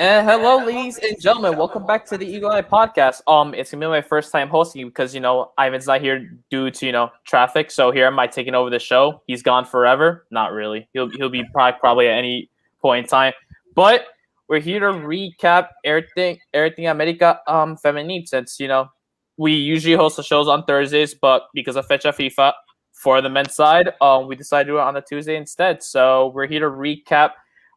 And hello, ladies and gentlemen. Welcome back to the Eagle Eye Podcast. It's gonna be my first time hosting because Ivan's not here due to traffic. So here am I taking over the show. He's gone forever. Not really. He'll be probably at any point in time. But we're here to recap everything America Femenil, since we usually host the shows on Thursdays, but because of Fecha FIFA for the men's side, we decided to do it on a Tuesday instead. So we're here to recap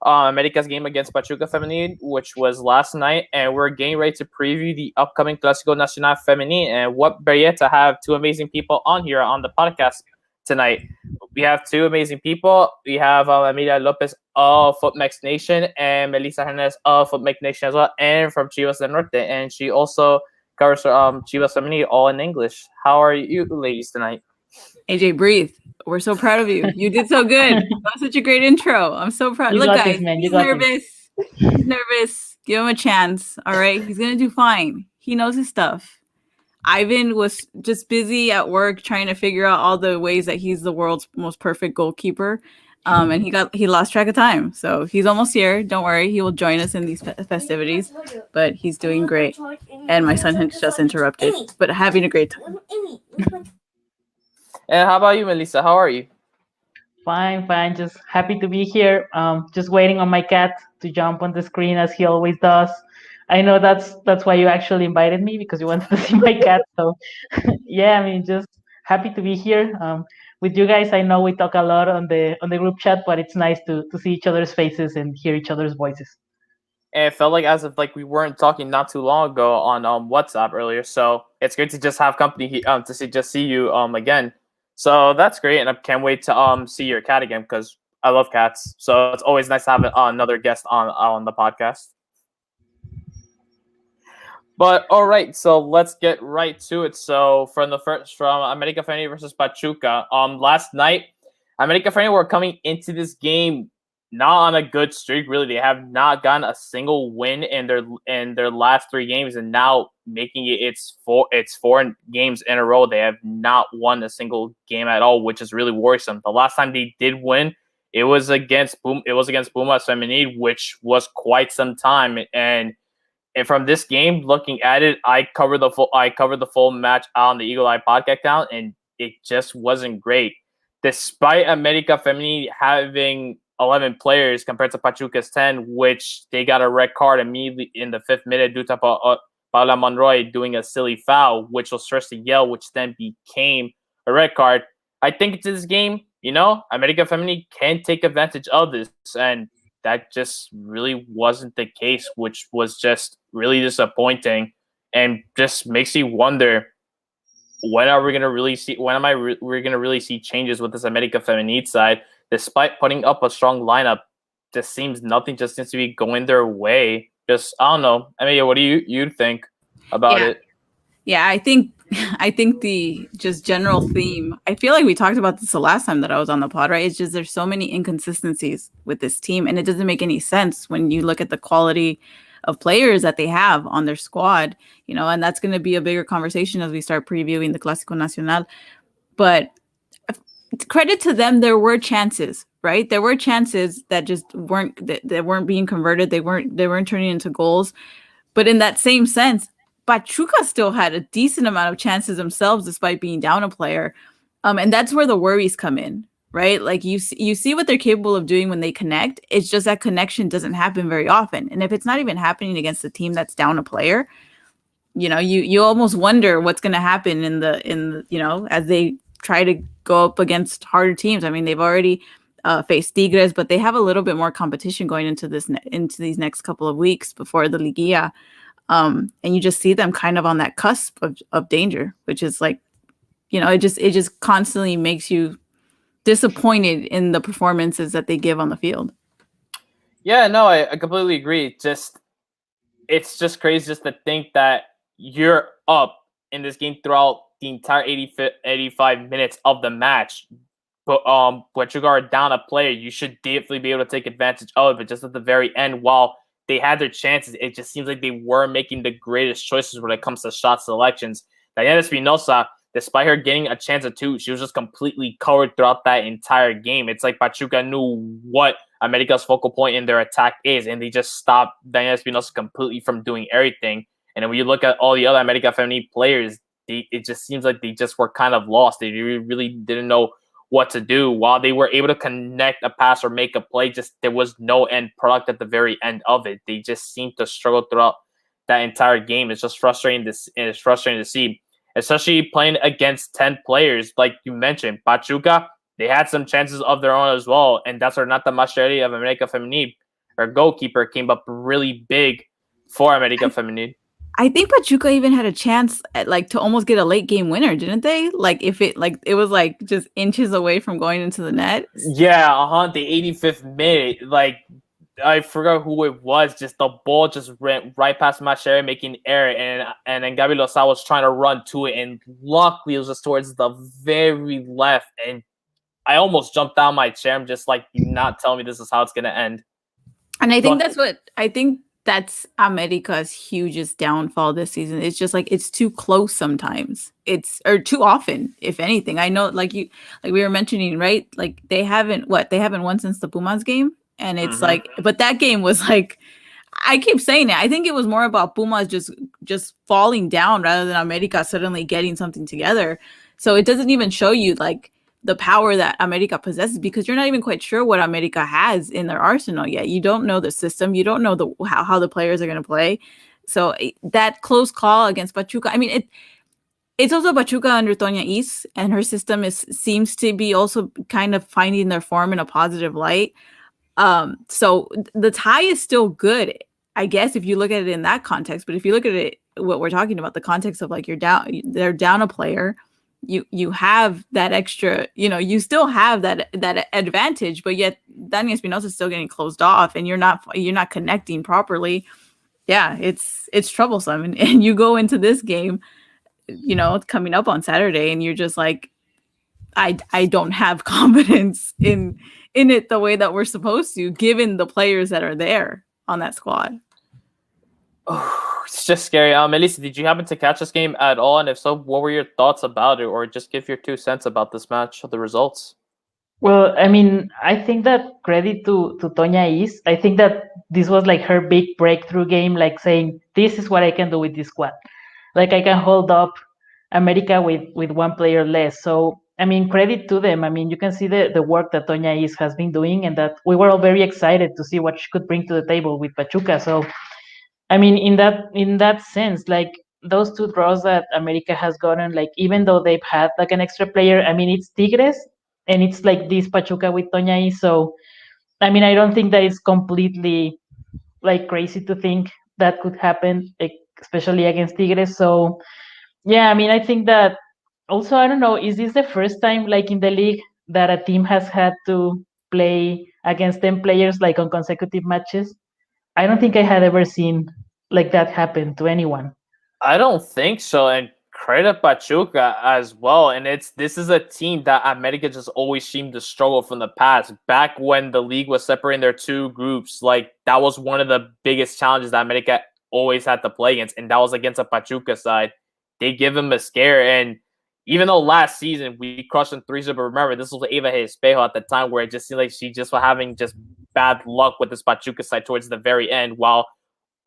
America's game against Pachuca Femenil, which was last night, and we're getting ready to preview the upcoming Clasico Nacional Femenil. And what better yet to have two amazing people on here on the podcast tonight. We have two amazing people. We have Amelia Lopez of Footmex Nation and Melissa Hernandez of Footmex Nation as well, and from Chivas del Norte. And she also covers Chivas Femenil all in English. How are you ladies tonight? AJ, breathe. We're so proud of you. You did so good. That was such a great intro. I'm so proud. You Look, got guys, this, man. You he's got nervous. He's nervous. Give him a chance. All right. He's going to do fine. He knows his stuff. Ivan was just busy at work trying to figure out all the ways that he's the world's most perfect goalkeeper. And he lost track of time. So he's almost here. Don't worry. He will join us in these festivities. But he's doing great. And my son has just interrupted. But having a great time. And how about you, Melissa? How are you? Fine. Just happy to be here. Just waiting on my cat to jump on the screen as he always does. I know that's why you actually invited me, because you wanted to see my cat. So yeah, just happy to be here with you guys. I know we talk a lot on the group chat, but it's nice to see each other's faces and hear each other's voices. And it felt like as if we weren't talking not too long ago on WhatsApp earlier. So it's great to just have company to see you again. So that's great, and I can't wait to see your cat again because I love cats. So it's always nice to have another guest on the podcast. But all right, so let's get right to it. So from America Femenil versus Pachuca, last night, America Femenil were coming into this game not on a good streak. Really, they have not gotten a single win in their last three games, and now making it's four games in a row. They have not won a single game at all, which is really worrisome. The last time they did win, it was against Pumas Femenil, which was quite some time. And from this game, looking at it, I covered the full match on the Eagle Eye podcast account, and it just wasn't great. Despite America Femenil having 11 players compared to Pachuca's 10, which they got a red card immediately in the 5th minute due to Paula Monroy doing a silly foul, which was first a yell, which then became a red card. I think to this game, America Femenil can take advantage of this, and that just really wasn't the case, which was just really disappointing and just makes you wonder, when am I gonna really see changes with this America Femenil side? Despite putting up a strong lineup, nothing just seems to be going their way. Just, I don't know. Amelia, what do you think about it? Yeah, I think the just general theme, I feel like we talked about this the last time that I was on the pod, right? It's just there's so many inconsistencies with this team, and it doesn't make any sense when you look at the quality of players that they have on their squad, and that's going to be a bigger conversation as we start previewing the Clasico Nacional. But credit to them, there were chances, right? There were chances that just weren't being converted. They weren't turning into goals. But in that same sense, Pachuca still had a decent amount of chances themselves, despite being down a player. And that's where the worries come in, right? Like you see what they're capable of doing when they connect. It's just that connection doesn't happen very often. And if it's not even happening against a team that's down a player, you almost wonder what's going to happen as they try to go up against harder teams. I mean, they've already faced Tigres, but they have a little bit more competition going into these next couple of weeks before the Liguilla. And you just see them kind of on that cusp of danger, which is like, it just constantly makes you disappointed in the performances that they give on the field. Yeah, no, I completely agree. It's just crazy just to think that you're up in this game throughout the entire 85 minutes of the match. But you are down a player, you should definitely be able to take advantage of it. But just at the very end, while they had their chances, it just seems like they were making the greatest choices when it comes to shot selections. Diana Espinosa, despite her getting a chance or two, she was just completely covered throughout that entire game. It's like Pachuca knew what America's focal point in their attack is, and they just stopped Daniel Espinosa completely from doing everything. And then when you look at all the other America Femenil players, it just seems like they just were kind of lost. They really didn't know what to do. While they were able to connect a pass or make a play, just there was no end product at the very end of it. They just seemed to struggle throughout that entire game. It's just frustrating. It's frustrating to see, especially playing against 10 players, like you mentioned. Pachuca, they had some chances of their own as well, and that's where Nata Mascherli of America Femenil, her goalkeeper, came up really big for America Femenil. I think Pachuca even had a chance at, like, to almost get a late game winner, didn't they? Like, if it was like just inches away from going into the net. Yeah, the 85th minute, like I forgot who it was. Just the ball just ran right past Mascherli, making error, and then Gabi Lozada was trying to run to it, and luckily it was just towards the very left, and I almost jumped down my chair. I'm just like, "Do not tell me this is how it's gonna end." And I think that's America's hugest downfall this season. It's just like it's too close sometimes. Or too often, if anything. I know, like we were mentioning, right? Like they haven't won since the Pumas game, and it's like, but that game was like, I keep saying it. I think it was more about Pumas just falling down rather than America suddenly getting something together. So it doesn't even show you like the power that America possesses, because you're not even quite sure what America has in their arsenal yet. You don't know the system. You don't know how the players are going to play. So that close call against Pachuca, I mean, it's also Pachuca under Toña Is, and her system seems to be also kind of finding their form in a positive light. So the tie is still good, I guess, if you look at it in that context. But if you look at it, what we're talking about, the context of like they're down a player. You have that extra, you still have that advantage, but yet Dani Espinosa is still getting closed off, and you're not connecting properly. Yeah, it's troublesome, and you go into this game, coming up on Saturday, and you're just like, I don't have confidence in it the way that we're supposed to, given the players that are there on that squad. Oh, it's just scary. Melissa, did you happen to catch this game at all? And if so, what were your thoughts about it? Or just give your 2 cents about this match, the results? Well, I mean, I think that credit to Toña Is, I think that this was like her big breakthrough game, like saying, this is what I can do with this squad. Like I can hold up America with one player less. So, I mean, credit to them. I mean, you can see the work that Toña Is has been doing, and that we were all very excited to see what she could bring to the table with Pachuca. So, I mean, in that sense, like those 2 draws that America has gotten, like even though they've had like an extra player, I mean, it's Tigres and it's like this Pachuca with Toña. So, I mean, I don't think that it's completely like crazy to think that could happen, like, especially against Tigres. So, yeah, I mean, I think that also, I don't know, is this the first time like in the league that a team has had to play against 10 players like on consecutive matches? I don't think I had ever seen like that happen to anyone. I don't think so. And credit Pachuca as well. And this is a team that America just always seemed to struggle from the past. Back when the league was separating their 2 groups, like that was one of the biggest challenges that America always had to play against. And that was against a Pachuca side. They give them a scare. And even though last season we crushed them 3-0, but remember, this was Eva Espejo at the time, where it just seemed like she just was having just bad luck with this Pachuca side towards the very end. While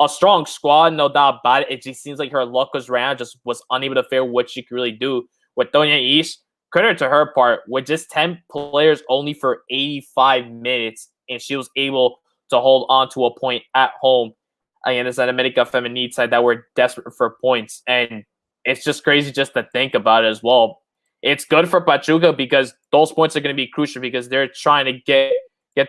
a strong squad, no doubt about it, it just seems like her luck was ran, just was unable to figure what she could really do. With Toña Is, credit to her part, with just 10 players only for 85 minutes, and she was able to hold on to a point at home against that America Femenil side that were desperate for points. And it's just crazy just to think about it as well. It's good for Pachuca because those points are going to be crucial, because they're trying to get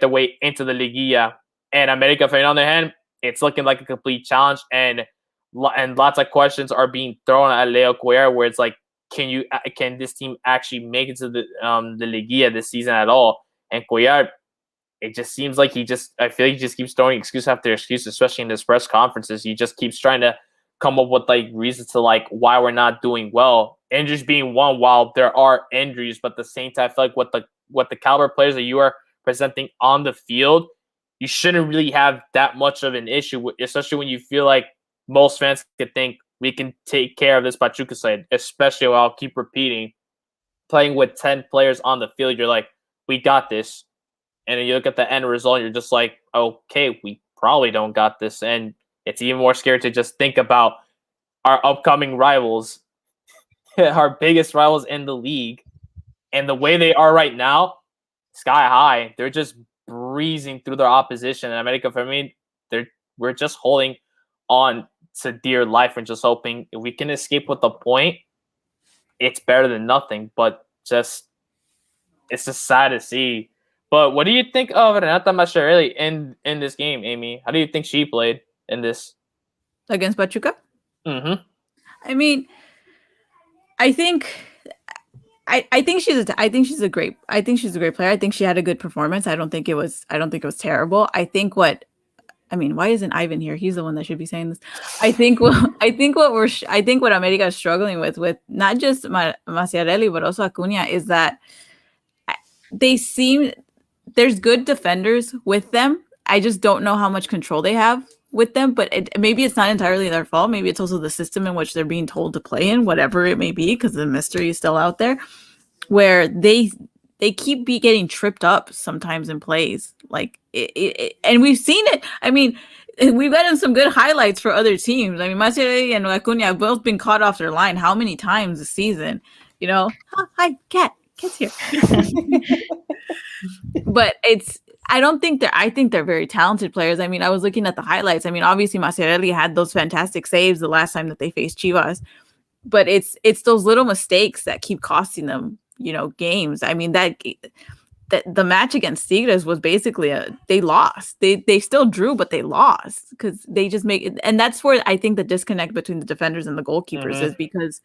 their way into the Liguilla. And America Femenil, on the other hand, it's looking like a complete challenge, and lots of questions are being thrown at Leo Cuellar, where it's like, can this team actually make it to the Liguilla this season at all? And Cuellar, it just seems like I feel like he just keeps throwing excuse after excuse, especially in his press conferences. He just keeps trying to come up with like reasons to like why we're not doing well. Injuries being one, while there are injuries, but at the same time, I feel like what the caliber players that you are presenting on the field, you shouldn't really have that much of an issue, especially when you feel like most fans could think we can take care of this Pachuca side, especially while I'll keep repeating, playing with 10 players on the field, you're like, we got this. and then you look at the end result, you're just like, okay, we probably don't got this, and it's even more scary to just think about our upcoming rivals, our biggest rivals in the league, and the way they are right now, sky high. They're just breezing through their opposition. And America, for me, we're just holding on to dear life and just hoping if we can escape with a point, it's better than nothing. But it's just sad to see. But what do you think of Renata Mascherelli in this game, Amy? How do you think she played in this against Pachuca? Mm-hmm. I mean, I think she's a great player. I think she had a good performance. I don't think it was terrible. I think why isn't Ivan here? He's the one that should be saying this. I think what America is struggling with not just Masciarelli but also Acuna is that there's good defenders with them. I just don't know how much control they have with them, but maybe it's not entirely their fault. Maybe it's also the system in which they're being told to play in, whatever it may be, because the mystery is still out there, where they keep getting tripped up sometimes in plays. Like and we've seen it. I mean, we've gotten some good highlights for other teams. I mean, Mascherelli and Acuna have both been caught off their line how many times this season? You know, hi, Cat's here. But I think they're very talented players. I mean, I was looking at the highlights. I mean, obviously Mascherelli had those fantastic saves the last time that they faced Chivas, but it's those little mistakes that keep costing them, games. I mean, that the match against Tigres was basically they lost. They still drew, but they lost because they just make it. And that's where I think the disconnect between the defenders and the goalkeepers is because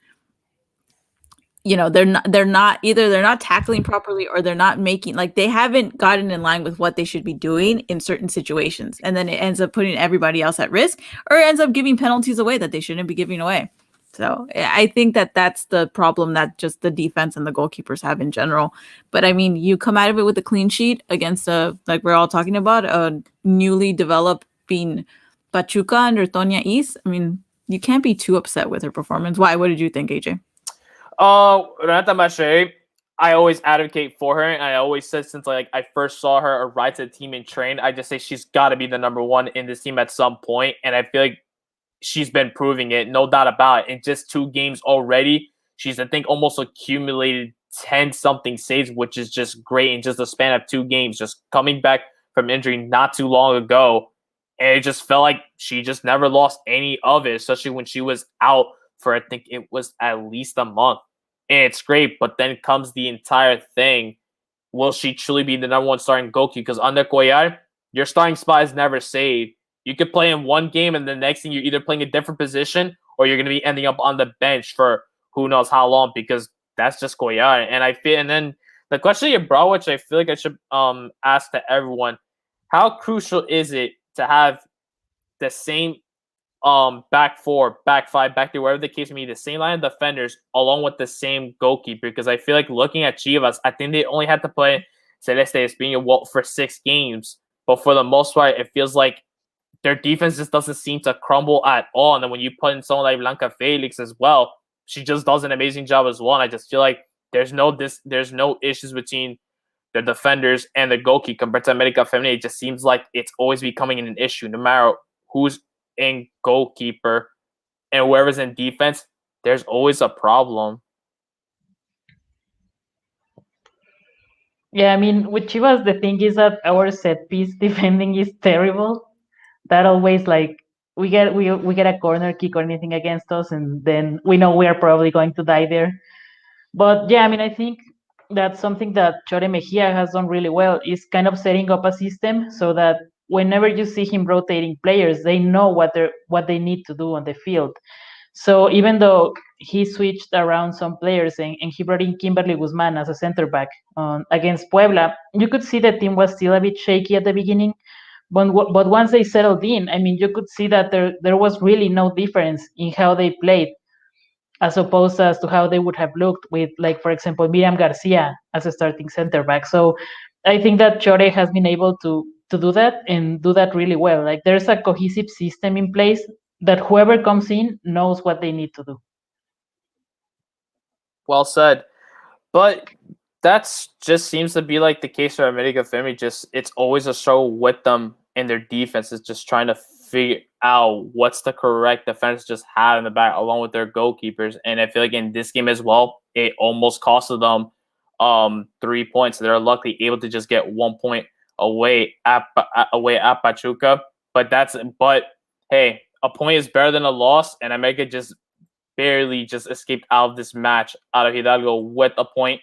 they're not tackling properly, or they're not making, like, they haven't gotten in line with what they should be doing in certain situations, and then it ends up putting everybody else at risk, or it ends up giving penalties away that they shouldn't be giving away. So I think that's the problem that just the defense and the goalkeepers have in general. But I mean, you come out of it with a clean sheet against like we're all talking about, a newly developing Pachuca under Tonya Is. I mean, you can't be too upset with her performance. Why? What did you think, AJ? Renata Mascherelli, I always advocate for her, and I always said since I first saw her arrive to the team and train, I just say she's got to be the number one in this team at some point, and I feel like she's been proving it, no doubt about it. In just 2 games already, she's, I think, almost accumulated 10-something saves, which is just great in just the span of 2 games, just coming back from injury not too long ago, and it just felt like she just never lost any of it, especially when she was out for, I think it was at least a month. And it's great, but then comes the entire thing. Will she truly be the number one starting goalkeeper? Because under Cuellar, your starting spot is never saved. You could play in one game, and the next thing you're either playing a different position, or you're going to be ending up on the bench for who knows how long, because that's just Cuellar. And then the question you brought, which I feel like I should ask to everyone, how crucial is it to have the same back 4, back 5, back 3, whatever the case may be, the same line of defenders along with the same goalkeeper? Because I feel like looking at Chivas, I think they only had to play Celeste Espino for 6 games, but for the most part, it feels like their defense just doesn't seem to crumble at all. And then when you put in someone like Blanca Felix as well, she just does an amazing job as well. And I just feel like there's no issues between the defenders and the goalkeeper compared to America Femenil. It just seems like it's always becoming an issue, no matter who's in goalkeeper and whoever's in defense, there's always a problem. Yeah, I mean, with Chivas, the thing is that our set piece defending is terrible. That always, like, we get a corner kick or anything against us, and then we know we are probably going to die there. But yeah, I mean, I think that's something that Chore Mejia has done really well, is kind of setting up a system so that whenever you see him rotating players, they know what they need to do on the field. So even though he switched around some players and he brought in Kimberly Guzman as a center back against Puebla, you could see the team was still a bit shaky at the beginning. But once they settled in, I mean, you could see that there was really no difference in how they played, as opposed as to how they would have looked with, like, for example, Miriam Garcia as a starting center back. So I think that Chore has been able to do that and do that really well. Like, there's a cohesive system in place that whoever comes in knows what they need to do. Well said. But that's just seems to be like the case for America Femenil. Just it's always a struggle with them in their defense. Is just trying to figure out what's the correct defense just have in the back, along with their goalkeepers. And I feel like in this game as well, it almost costed them 3 points. They're luckily able to just get 1 point away at Pachuca. But hey, a point is better than a loss, and America just barely just escaped out of this match out of Hidalgo with a point.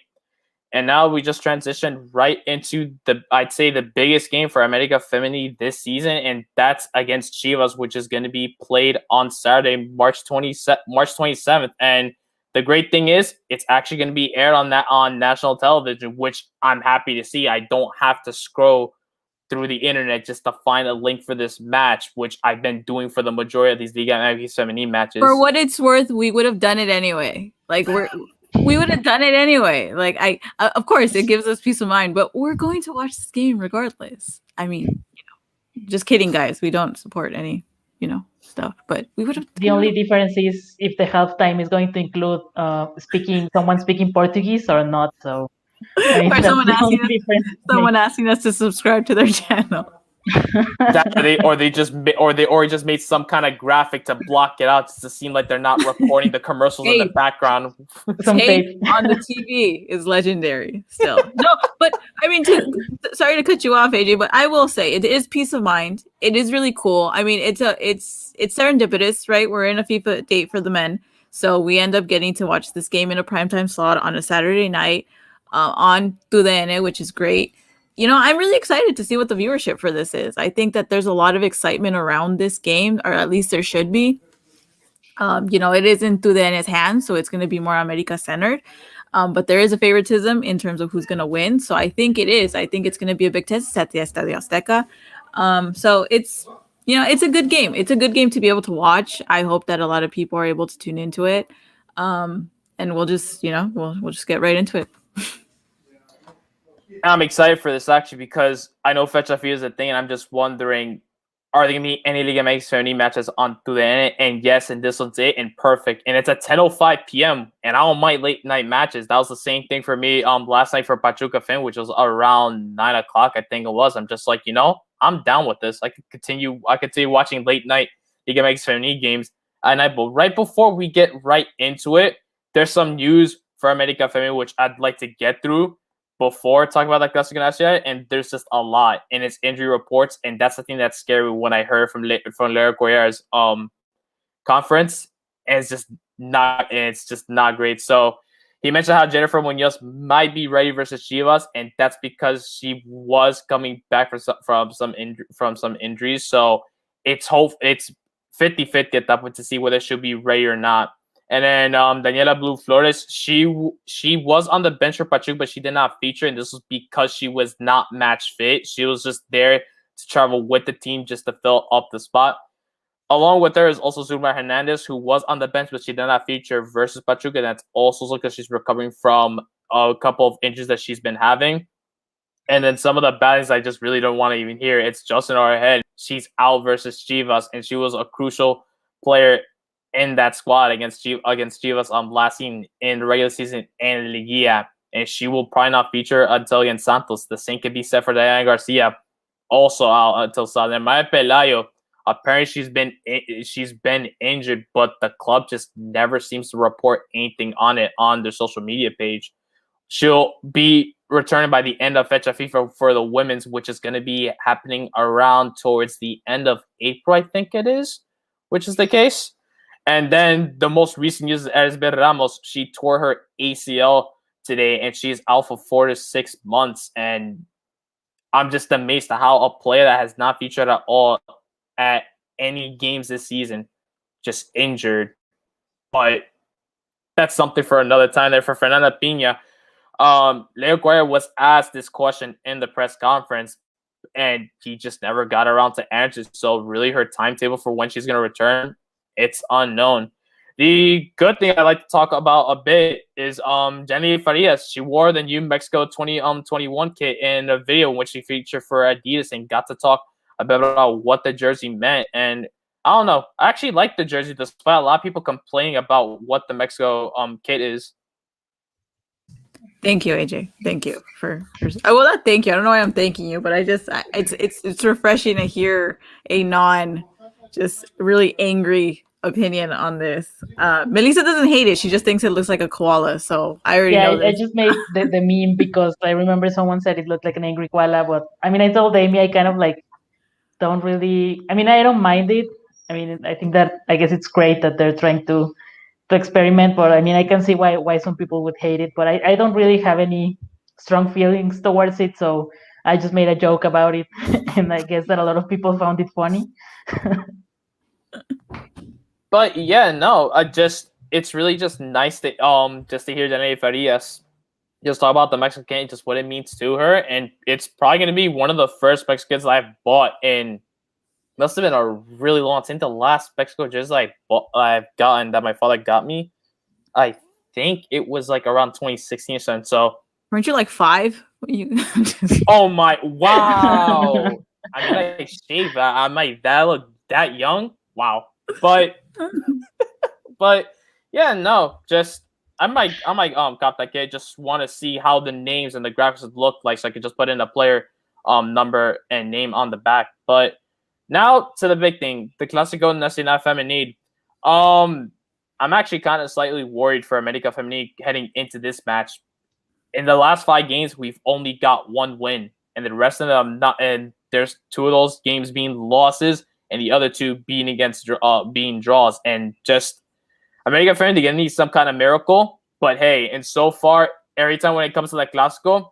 And now we just transitioned right into I'd say the biggest game for America Femenil this season, and that's against Chivas, which is going to be played on Saturday, March 27th. And the great thing is, it's actually going to be aired on national television, which I'm happy to see. I don't have to scroll through the internet just to find a link for this match, which I've been doing for the majority of these Liga MX Femenil matches. For what it's worth, we would have done it anyway. Like we would have done it anyway. Like of course, it gives us peace of mind, but we're going to watch this game regardless. I mean, just kidding, guys. We don't support any, stuff, but we would have. The only difference is if the halftime is going to include someone speaking Portuguese or not. So, or someone asking us to subscribe to their channel. Or they just made some kind of graphic to block it out just to seem like they're not recording the commercials in the background. Tape on the TV is legendary still. No, but I mean, sorry to cut you off, AJ, but I will say it is peace of mind. It is really cool. I mean, it's serendipitous, right? We're in a FIFA date for the men, so we end up getting to watch this game in a primetime slot on a Saturday night on TUDN, which is great. I'm really excited to see what the viewership for this is. I think that there's a lot of excitement around this game, or at least there should be. It is in TUDN's hands, so it's going to be more America centered. But there is a favoritism in terms of who's going to win. So I think it is. I think it's going to be a big test at the Estadio Azteca. So it's a good game. It's a good game to be able to watch. I hope that a lot of people are able to tune into it. And we'll just, we'll just get right into it. I'm excited for this actually because I know Fecha Fia is a thing, and I'm just wondering, are there going to be any Liga MX Femenil matches on TUDN? And yes, and this one's it, and perfect. And it's at 10:05 p.m. And I don't mind late night matches. That was the same thing for me last night for Pachuca Fin, which was around 9 o'clock, I think it was. I'm just like, I'm down with this. I could continue watching late night Liga MX Femenil games at night. But right before we get right into it, there's some news for America Femenil which I'd like to get through before talking about that Clasico Nacional, and there's just a lot, and it's injury reports, and that's the thing that's scary when I heard from Leo Cuellar's conference, and it's just not great. So he mentioned how Jennifer Munoz might be ready versus Chivas, and that's because she was coming back from some injuries. So it's 50-50 at that point to see whether she'll be ready or not. And then Daniela Blue Flores, she was on the bench for Pachuca, but she did not feature, and this was because she was not match fit. She was just there to travel with the team just to fill up the spot. Along with her is also Zulma Hernandez, who was on the bench, but she did not feature versus Pachuca. That's also because she's recovering from a couple of injuries that she's been having. And then some of the bad things I just really don't want to even hear. It's Justin Arhead. She's out versus Chivas, and she was a crucial player in that squad against Chivas last season in the regular season and Liguilla, and she will probably not feature until against Santos. The same could be said for Diana Garcia, also out until Sunday. Maya Pelayo, apparently she's been injured, but the club just never seems to report anything on it on their social media page. She'll be returning by the end of Fecha FIFA for the women's, which is going to be happening around towards the end of April, I think it is, which is the case. And then the most recent news is Erisbeth Ramos. She tore her ACL today, and she's out for 4 to 6 months. And I'm just amazed at how a player that has not featured at all at any games this season just injured. But that's something for another time there for Fernanda Pina. Leo Cuellar was asked this question in the press conference, and he just never got around to answer. So really her timetable for when she's going to return, it's unknown. The good thing I'd like to talk about a bit is Jenny Farias. She wore the new Mexico 2021 kit in a video in which she featured for Adidas and got to talk a bit about what the jersey meant. And I don't know, I actually like the jersey despite a lot of people complaining about what the Mexico kit is. Thank you, AJ. Thank you for. Well, not thank you. I don't know why I'm thanking you, but it's refreshing to hear a just really angry opinion on this. Melissa doesn't hate it. She just thinks it looks like a koala. So I already Yeah, know I this. just made the meme because I remember someone said it looked like an angry koala, but I mean, I told Amy I kind of like don't really. I mean, I don't mind it. I mean, I think that I guess it's great that they're trying to experiment, but I mean, I can see why some people would hate it, but I don't really have any strong feelings towards it, so I just made a joke about it, and I guess that a lot of people found it funny. But yeah, no, I just it's really just nice to just to hear Jenny Farias just talk about the Mexican, just what it means to her, and it's probably gonna be one of the first Mexicans I've bought in. Must have been a really long time. I think the last Mexico jersey I've gotten that my father got me, I think it was like around 2016 or something. So, Weren't you like 5? oh my, wow! I mean, I shaved that. I might that look that young. Wow, but yeah, no, just I might cop that kid. Just want to see how the names and the graphics would look like, so I could just put in a player number and name on the back. But now to the big thing, the Clasico Nacional Femenil. I'm actually kind of slightly worried for America Femenil heading into this match. In the last 5 games, we've only got one win, and the rest of them not. And there's 2 of those games being losses, and the other 2 being against being draws. And just America Femenil, they need some kind of miracle. But hey, and so far, every time when it comes to the Clasico,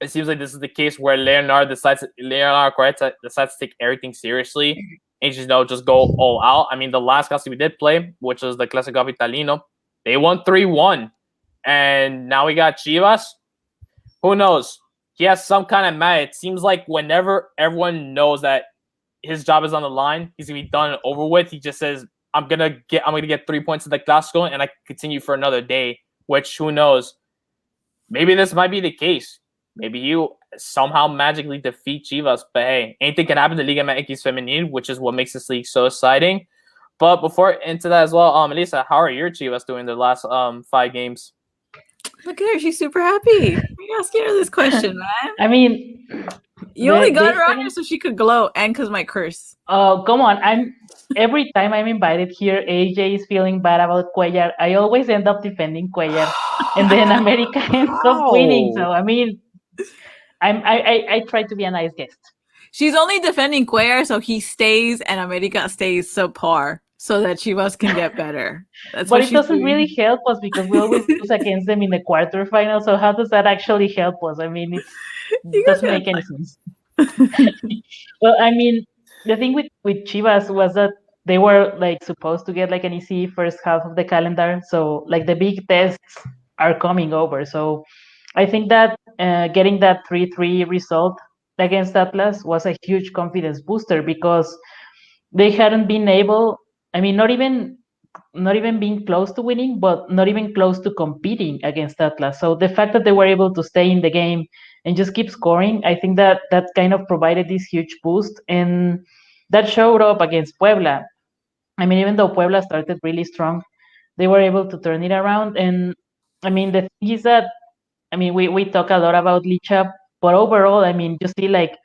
it seems like this is the case where Leonardo Correa decides to take everything seriously and just go all out. I mean, the last Clasico we did play, which was the Clasico Vitalino, they won 3-1. And now we got Chivas. Who knows? He has some kind of mad. It seems like whenever everyone knows that his job is on the line, he's gonna be done and over with. He just says, I'm gonna get 3 points in the Clasico and I can continue for another day, which who knows? Maybe this might be the case. Maybe you somehow magically defeat Chivas, but hey, anything can happen to Liga MX Femenil, which is what makes this league so exciting. But before into that as well, Melissa, how are your Chivas doing the last 5 games? Look at her; she's super happy. You're asking her this question, man. I mean, you only got her on here so she could glow, and because my curse. Oh, come on! Every time I'm invited here, AJ is feeling bad about Cuellar. I always end up defending Cuellar, and then America ends up winning. So I mean, I try to be a nice guest. She's only defending Cuellar so he stays and America stays subpar so that Chivas can get better. But it doesn't really help us because we always lose against them in the quarterfinals. So how does that actually help us? I mean, it doesn't make any sense. Well, I mean, the thing with Chivas was that they were like supposed to get like an easy first half of the calendar. So like the big tests are coming over. So I think that getting that 3-3 result against Atlas was a huge confidence booster because they hadn't been able, I mean, not even being close to winning, but not even close to competing against Atlas. So the fact that they were able to stay in the game and just keep scoring, I think that kind of provided this huge boost, and that showed up against Puebla. I mean, even though Puebla started really strong, they were able to turn it around. And I mean, the thing is that, I mean, we talk a lot about Licha, but overall, I mean, you see like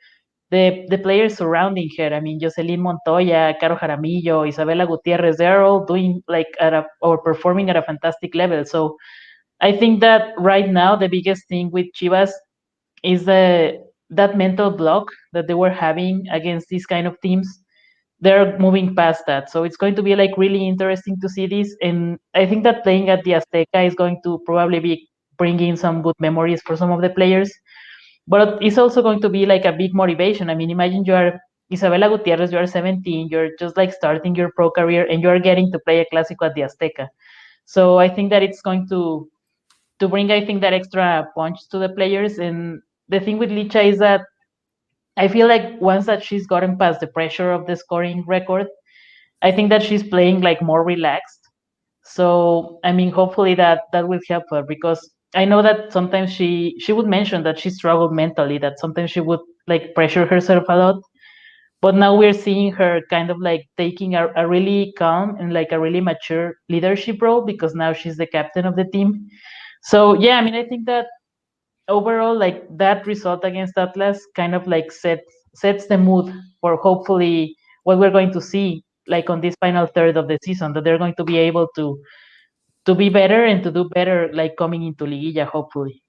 the players surrounding her. I mean, Jocelyn Montoya, Caro Jaramillo, Isabela Gutierrez, they're all doing like or performing at a fantastic level. So I think that right now the biggest thing with Chivas is that mental block that they were having against these kind of teams. They're moving past that. So it's going to be like really interesting to see this. And I think that playing at the Azteca is going to probably be bringing some good memories for some of the players. But it's also going to be like a big motivation. I mean, imagine you are Isabela Gutierrez, you are 17, you're just like starting your pro career and you're getting to play a Clásico at the Azteca. So I think that it's going to bring, I think, that extra punch to the players. And the thing with Licha is that I feel like once that she's gotten past the pressure of the scoring record, I think that she's playing like more relaxed. So I mean, hopefully that will help her, because I know that sometimes she would mention that she struggled mentally, that sometimes she would like pressure herself a lot. But now we're seeing her kind of like taking a really calm and like a really mature leadership role, because now she's the captain of the team. So yeah, I mean, I think that overall, like that result against Atlas kind of like sets the mood for hopefully what we're going to see like on this final third of the season, that they're going to be able to be better and to do better like coming into Liguilla, hopefully.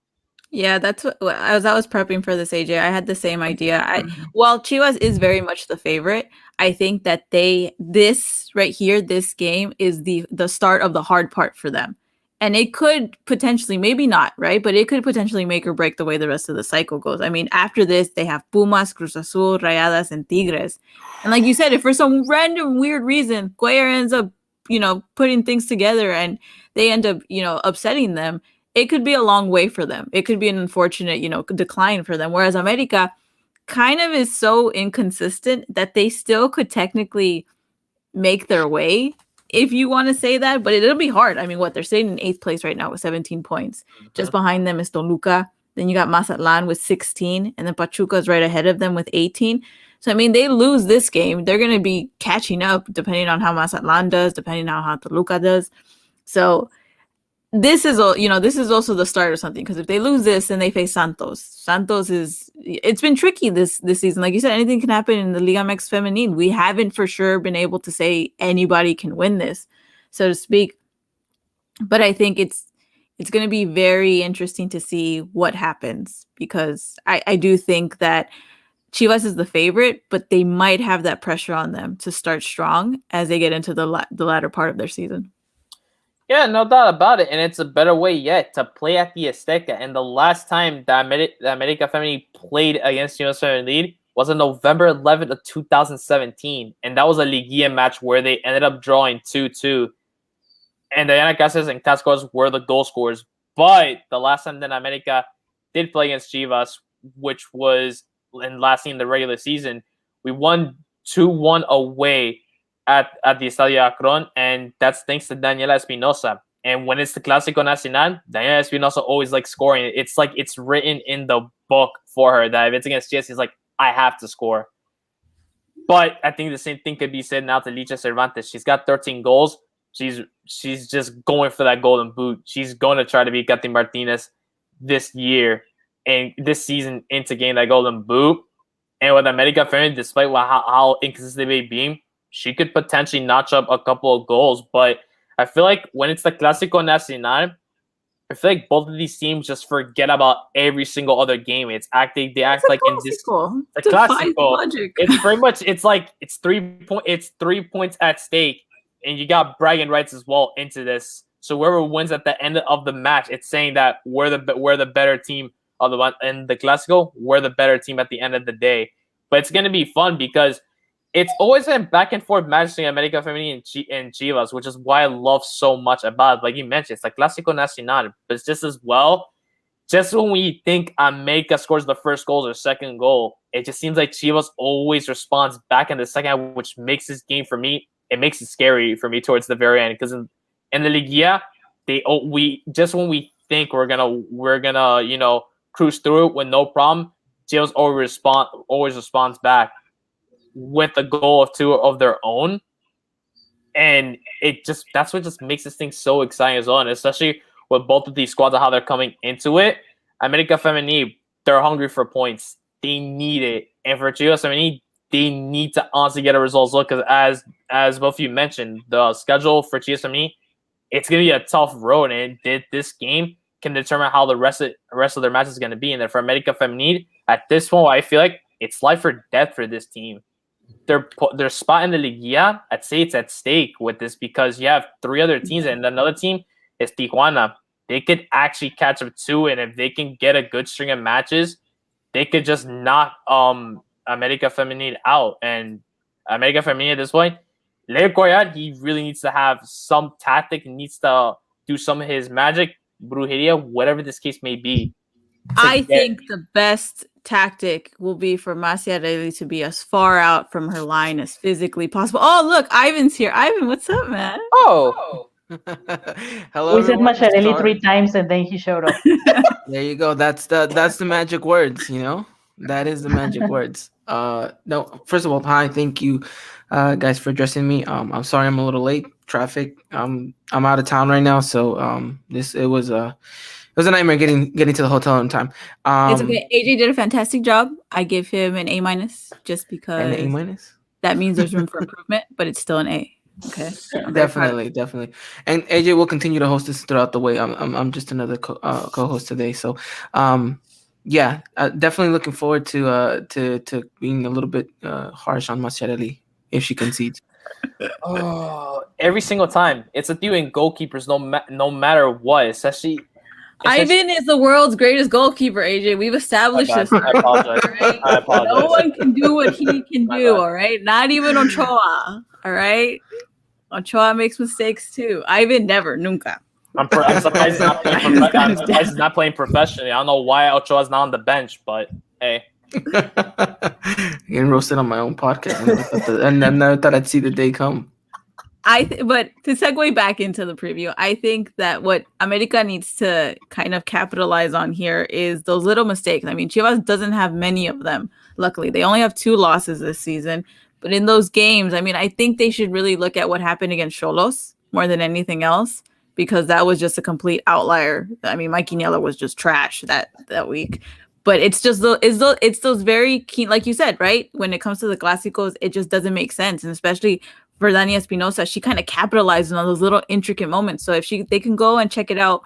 Yeah, that's what I was prepping for this, AJ. I had the same idea. While Chivas is very much the favorite, I think that this right here, this game is the start of the hard part for them. And it could potentially, maybe not, right? But it could potentially make or break the way the rest of the cycle goes. I mean, after this, they have Pumas, Cruz Azul, Rayadas, and Tigres. And like you said, if for some random weird reason Cuellar ends up, putting things together and they end up, upsetting them, it could be a long way for them. It could be an unfortunate, decline for them. Whereas America kind of is so inconsistent that they still could technically make their way, if you want to say that, but it'll be hard. I mean, they're sitting in 8th place right now with 17 points. Just behind them is Toluca. Then you got Mazatlan with 16, and then Pachuca is right ahead of them with 18. So, I mean, they lose this game, they're going to be catching up depending on how Mazatlan does, depending on how Toluca does. So, this is also the start of something, because if they lose this, then they face Santos. It's been tricky this season. Like you said, anything can happen in the Liga MX Femenil. We haven't for sure been able to say anybody can win this, so to speak. But I think it's going to be very interesting to see what happens, because I do think that Chivas is the favorite, but they might have that pressure on them to start strong as they get into the latter part of their season. Yeah, no doubt about it, and it's a better way yet to play at the Azteca. And the last time that America Femenil played against Chivas Femenil was on November 11th of 2017, and that was a Liguilla match where they ended up drawing 2-2. And Diana Cáceres and Cascos were the goal scorers. But the last time that America did play against Chivas, which was in the regular season, we won 2-1 away at the Estadio Akron, and that's thanks to Daniela Espinosa. And when it's the Clásico Nacional, Daniela Espinosa always likes scoring. It's like it's written in the book for her that if it's against Chivas, she's like, I have to score. But I think the same thing could be said now to Licha Cervantes. She's got 13 goals. She's just going for that golden boot. She's going to try to beat Katy Martinez this year and this season into getting that golden boot. And with America Femenil, despite how inconsistent they may be, she could potentially notch up a couple of goals. But I feel like when it's the Clásico Nacional, I feel like both of these teams just forget about every single other game. They act like in this the Clásico. It's pretty much it's 3 points at stake, and you got bragging rights as well into this. So whoever wins at the end of the match, it's saying that we're the better team of the one in the Clásico. We're the better team at the end of the day. But it's gonna be fun because it's always a back and forth match between America Femenil and Chivas, which is why I love so much about it. Like you mentioned, it's like Clásico Nacional, but it's just as well. Just when we think America scores the first goal or second goal, it just seems like Chivas always responds back in the second, which makes this game for me. It makes it scary for me towards the very end because in the Liguilla, when we think we're gonna cruise through it with no problem, Chivas always responds back with a goal of 2 of their own, and that's what just makes this thing so exciting as well, and especially with both of these squads and how they're coming into it. America Femenil, they're hungry for points. They need it, and for Chivas Femenil, they need to honestly get a result. Look, because as both of you mentioned, the schedule for Chivas Femenil, it's gonna be a tough road, and this game can determine how the rest of their matches is gonna be. And then for America Femenil, at this point, I feel like it's life or death for this team. Their spot in the Liguilla, I'd say it's at stake with this because you have 3 other teams, and another team is Tijuana. They could actually catch up to it, and if they can get a good string of matches, they could just knock America Femenil out. And America Femenil at this point, Leo Cuellar, he really needs to have some tactic, needs to do some of his magic, brujeria, whatever this case may be. I think the best tactic will be for Maciarelli to be as far out from her line as physically possible. Oh, look, Ivan's here. Ivan, what's up, man? Oh. Hello. We said Maciarelli 3 times and then he showed up. There you go. That's the magic words, That is the magic words. No, first of all, hi, thank you guys for addressing me. I'm sorry I'm a little late. Traffic. I'm out of town right now, so it was was a nightmare getting to the hotel on time. It's okay. AJ did a fantastic job. I give him an A minus just And an A because minus. that means there's room for improvement, but it's still an A. Okay, I'm very proud of Definitely. And AJ will continue to host this throughout the way. I'm just another co-host today, so yeah, definitely looking forward to being a little bit harsh on Mascherelli if she concedes. Oh, every single time it's a few in goalkeepers, no matter what. Especially Ivan is the world's greatest goalkeeper, AJ. We've established this. I apologize. Right? I apologize. No one can do what he can My do, bad. all right? Not even Ochoa, all right? Ochoa makes mistakes too. Ivan never, nunca. I'm surprised he's not playing. I'm surprised he's not playing professionally. I don't know why Ochoa's not on the bench, but hey, Getting roasted on my own podcast, and I never thought I'd see the day come. But to segue back into the preview, I think that what America needs to kind of capitalize on here is those little mistakes. I mean, Chivas doesn't have many of them. Luckily, they only have 2 losses this season. But in those games, I mean, I think they should really look at what happened against Xolos more than anything else, because that was just a complete outlier. I mean, Mikey Niela was just trash that week. But it's just it's those very keen, like you said, right? When it comes to the Clásicos, it just doesn't make sense, and especially for Dani Espinosa, she kind of capitalized on those little intricate moments. So if they can go and check it out,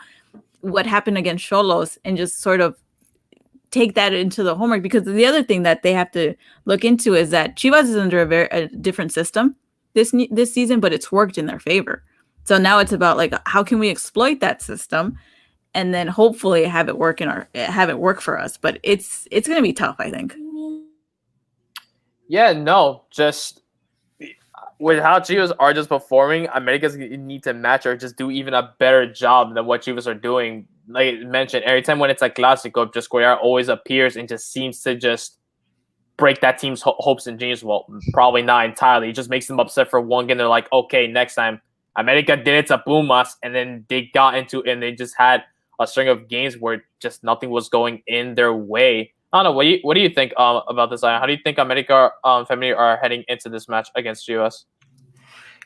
what happened against Xolos, and just sort of take that into the homework, because the other thing that they have to look into is that Chivas is under a different system this season, but it's worked in their favor. So now it's about like, how can we exploit that system, and then hopefully have it work for us. But it's going to be tough, I think. yeah, no, just with how Chivas are just performing, America's need to match or just do even a better job than what Chivas are doing. Like I mentioned, every time when it's a Clasico, just Cuellar always appears and just seems to just break that team's hopes and dreams. Well, probably not entirely. It just makes them upset for one game. They're like, okay, next time. America did it to Pumas, and then they got into it, and they just had a string of games where just nothing was going in their way. I don't know. What do you think about this? How do you think America Femenil are heading into this match against Chivas?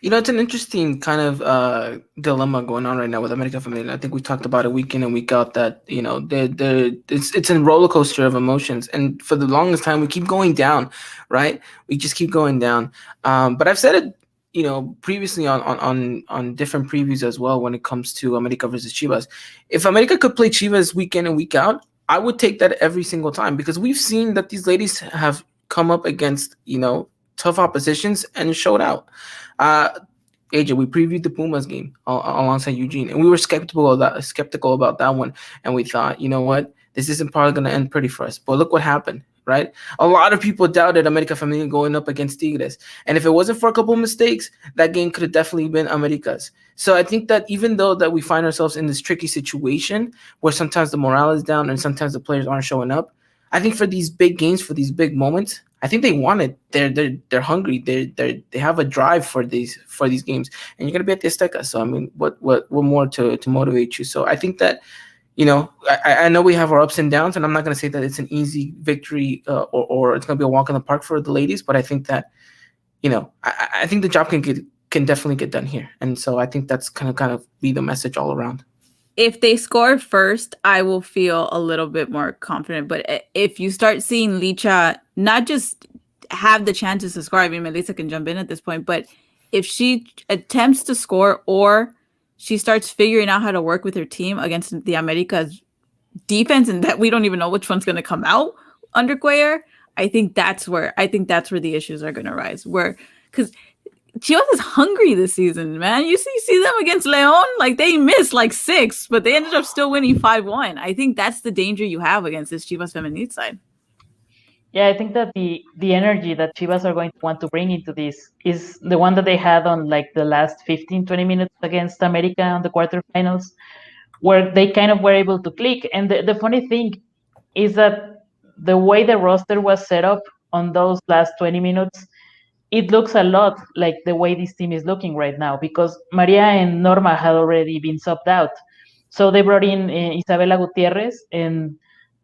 It's an interesting kind of dilemma going on right now with America Femenil. I think we talked about it week in and week out that it's a roller coaster of emotions, and for the longest time we keep going down, right? We just keep going down. But I've said it, previously on different previews as well when it comes to America versus Chivas. If America could play Chivas week in and week out, I would take that every single time, because we've seen that these ladies have come up against, tough oppositions and showed out. AJ, we previewed the Pumas game alongside Eugene, and we were skeptical about that one, and we thought, you know what, this isn't probably going to end pretty for us. But look what happened, right? A lot of people doubted America Femenil going up against Tigres, and if it wasn't for a couple of mistakes, that game could have definitely been America's. So I think that even though that we find ourselves in this tricky situation where sometimes the morale is down and sometimes the players aren't showing up, I think for these big games, for these big moments, I think they want it. They're hungry. They have a drive for these games, and you're gonna be at the Azteca. So I mean, what more to motivate you? So I think that, I know we have our ups and downs, and I'm not gonna say that it's an easy victory or it's gonna be a walk in the park for the ladies, but I think that, I think the job can definitely get done here, and so I think that's kind of be the message all around. If they score first, I will feel a little bit more confident. But if you start seeing Licha not just have the chances to score, I mean, Melissa can jump in at this point, but if she attempts to score or she starts figuring out how to work with her team against the America's defense, and that we don't even know which one's going to come out under Cuellar, I think that's where the issues are going to rise. Because Chivas is hungry this season, man. You see them against León, like they missed like 6, but they ended up still winning 5-1. I think that's the danger you have against this Chivas Femenil side. Yeah, I think that the energy that Chivas are going to want to bring into this is the one that they had on like the last 15-20 minutes against America on the quarterfinals, where they kind of were able to click. And the funny thing is that the way the roster was set up on those last 20 minutes, it looks a lot like the way this team is looking right now, because Maria and Norma had already been subbed out. So they brought in Isabela Gutierrez, and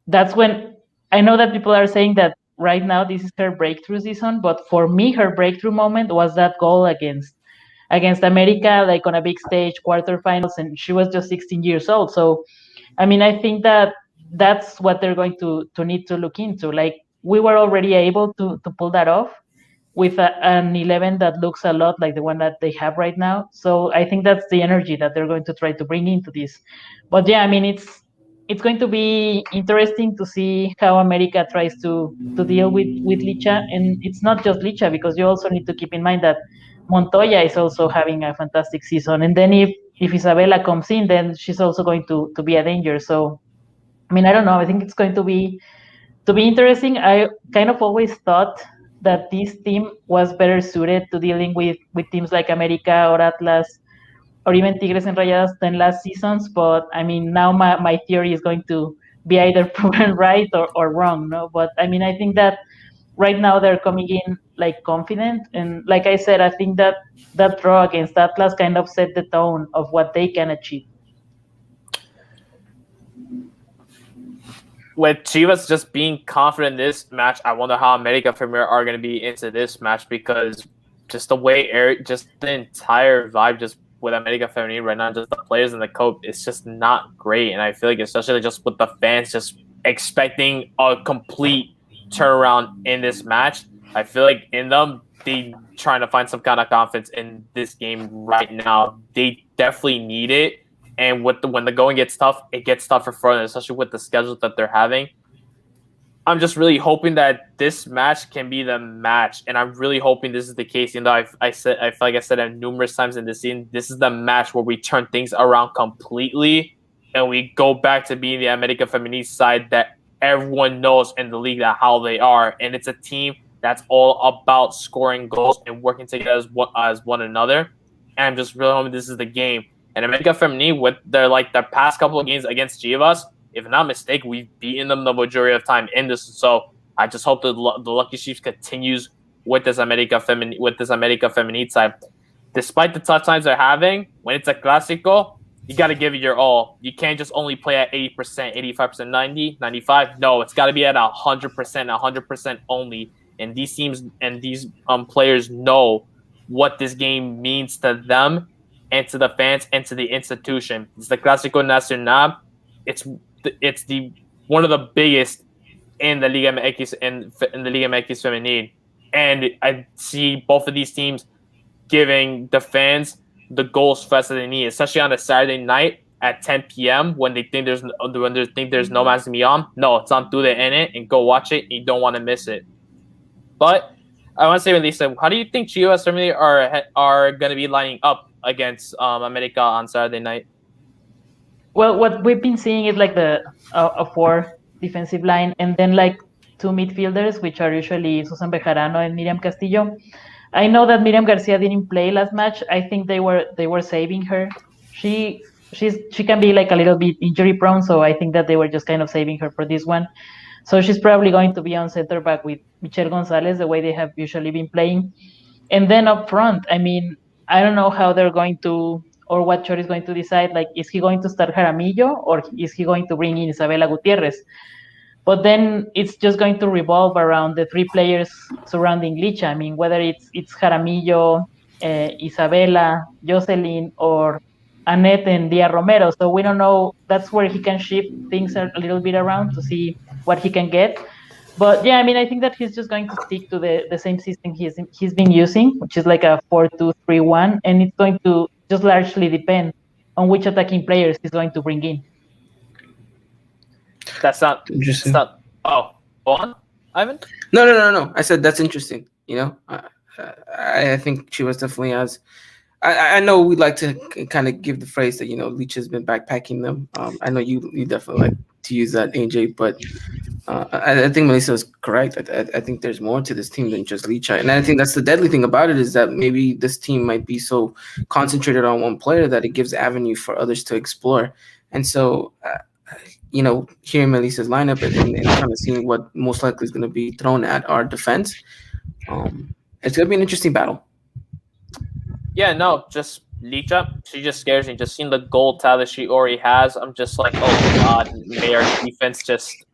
that's when I know that people are saying that right now this is her breakthrough season, but for me, her breakthrough moment was that goal against America, like on a big stage, quarterfinals, and she was just 16 years old. So I mean, I think that that's what they're going to need to look into. Like, we were already able to pull that off with an 11 that looks a lot like the one that they have right now. So I think that's the energy that they're going to try to bring into this. But yeah, I mean, it's going to be interesting to see how America tries to deal with Licha. And it's not just Licha, because you also need to keep in mind that Montoya is also having a fantastic season. And then if Isabela comes in, then she's also going to be a danger. So I mean, I don't know. I think it's going to be interesting. I kind of always thought that this team was better suited to dealing with teams like America or Atlas or even Tigres and Rayadas than last seasons. But I mean, now my theory is going to be either proven right or wrong. No, but I mean, I think that right now they're coming in like confident, and like I said, I think that that draw against Atlas kind of set the tone of what they can achieve. With Chivas just being confident in this match, I wonder how America Premier are going to be into this match, because just the way just the entire vibe just with America Femenil right now, just the players and the coach, it's just not great. And I feel like especially just with the fans just expecting a complete turnaround in this match, I feel like in them, they trying to find some kind of confidence in this game right now. They definitely need it. And when the going gets tough, it gets tougher for them, especially with the schedules that they're having. I'm just really hoping that this match can be the match, and I'm really hoping this is the case. You know, I feel like I said it numerous times in this scene. This is the match where we turn things around completely, and we go back to being the America Femenil side that everyone knows in the league that how they are, and it's a team that's all about scoring goals and working together as one another. And I'm just really hoping this is the game. And America Femenil, with their past couple of games against Chivas, if not mistaken, we've beaten them the majority of time in this. So I just hope that the Lucky Chiefs continues with this America Femenil side. Despite the tough times they're having, when it's a Clasico, you got to give it your all. You can't just only play at 80%, 85%, 90, 95. No, it's got to be at 100%, 100% only. And these teams and these players know what this game means to them and to the fans and to the institution. It's the Clasico Nacional. It's the one of the biggest in the Liga MX in the Liga MX Femenil, and I see both of these teams giving the fans the goals fest that they need, especially on a Saturday night at 10 p.m. when they think there's no match to be on. No, it's on through the internet and go watch it. You don't want to miss it. But I want to say, Lisa, how do you think Chivas Femenil are going to be lining up against America on Saturday night? Well, what we've been seeing is like a 4 defensive line, and then like 2 midfielders, which are usually Susan Bejarano and Miriam Castillo. I know that Miriam Garcia didn't play last match. I think they were saving her. She can be like a little bit injury prone, so I think that they were just kind of saving her for this one. So she's probably going to be on center back with Michelle Gonzalez, the way they have usually been playing. And then up front, I mean, I don't know how they're going to, or what Chor is going to decide. Like, is he going to start Jaramillo, or is he going to bring in Isabela Gutierrez? But then it's just going to revolve around the 3 players surrounding Licha. I mean, whether it's Jaramillo, Isabela, Jocelyn, or Annette and Dia Romero. So we don't know. That's where he can shift things a little bit around to see what he can get. But yeah, I mean, I think that he's just going to stick to the same system he's been using, which is like a 4-2-3-1, and it's going to just largely depend on which attacking players he's going to bring in. That's not interesting. Oh, go on, Ivan? No. I said that's interesting. You know, I think Chivas definitely has. I know we like to kind of give the phrase that, you know, Leach has been backpacking them. I know you definitely like to use that, AJ, but I think Melissa is correct. I think there's more to this team than just Leach. And I think that's the deadly thing about it, is that maybe this team might be so concentrated on one player that it gives avenue for others to explore. And so, you know, hearing Melissa's lineup and kind of seeing what most likely is going to be thrown at our defense, it's going to be an interesting battle. Yeah, no, just Licha, she just scares me. Just seeing the goal tally she already has, I'm just like, oh God, may our defense just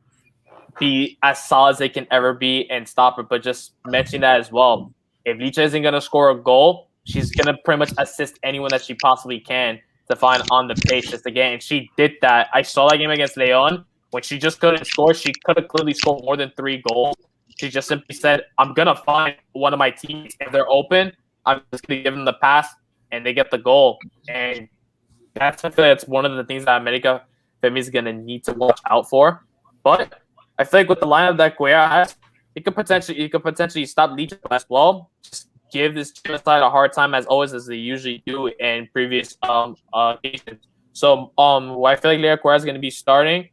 be as solid as they can ever be and stop it. But just mentioning that as well, if Licha isn't going to score a goal, she's going to pretty much assist anyone that she possibly can. to find on the pace just again. And she did that. I saw that game against Leon when she just couldn't score. She could have clearly scored more than 3 goals. She just simply said, I'm going to find one of my teammates. If they're open, I'm just going to give them the pass, and they get the goal. And I feel that's one of the things that America Femi is going to need to watch out for. But I feel like with the lineup that Guerra has, it could potentially stop Leach as well. Just give this Chivas side a hard time as always, as they usually do in previous occasions. So I feel like Lea Guerra is going to be starting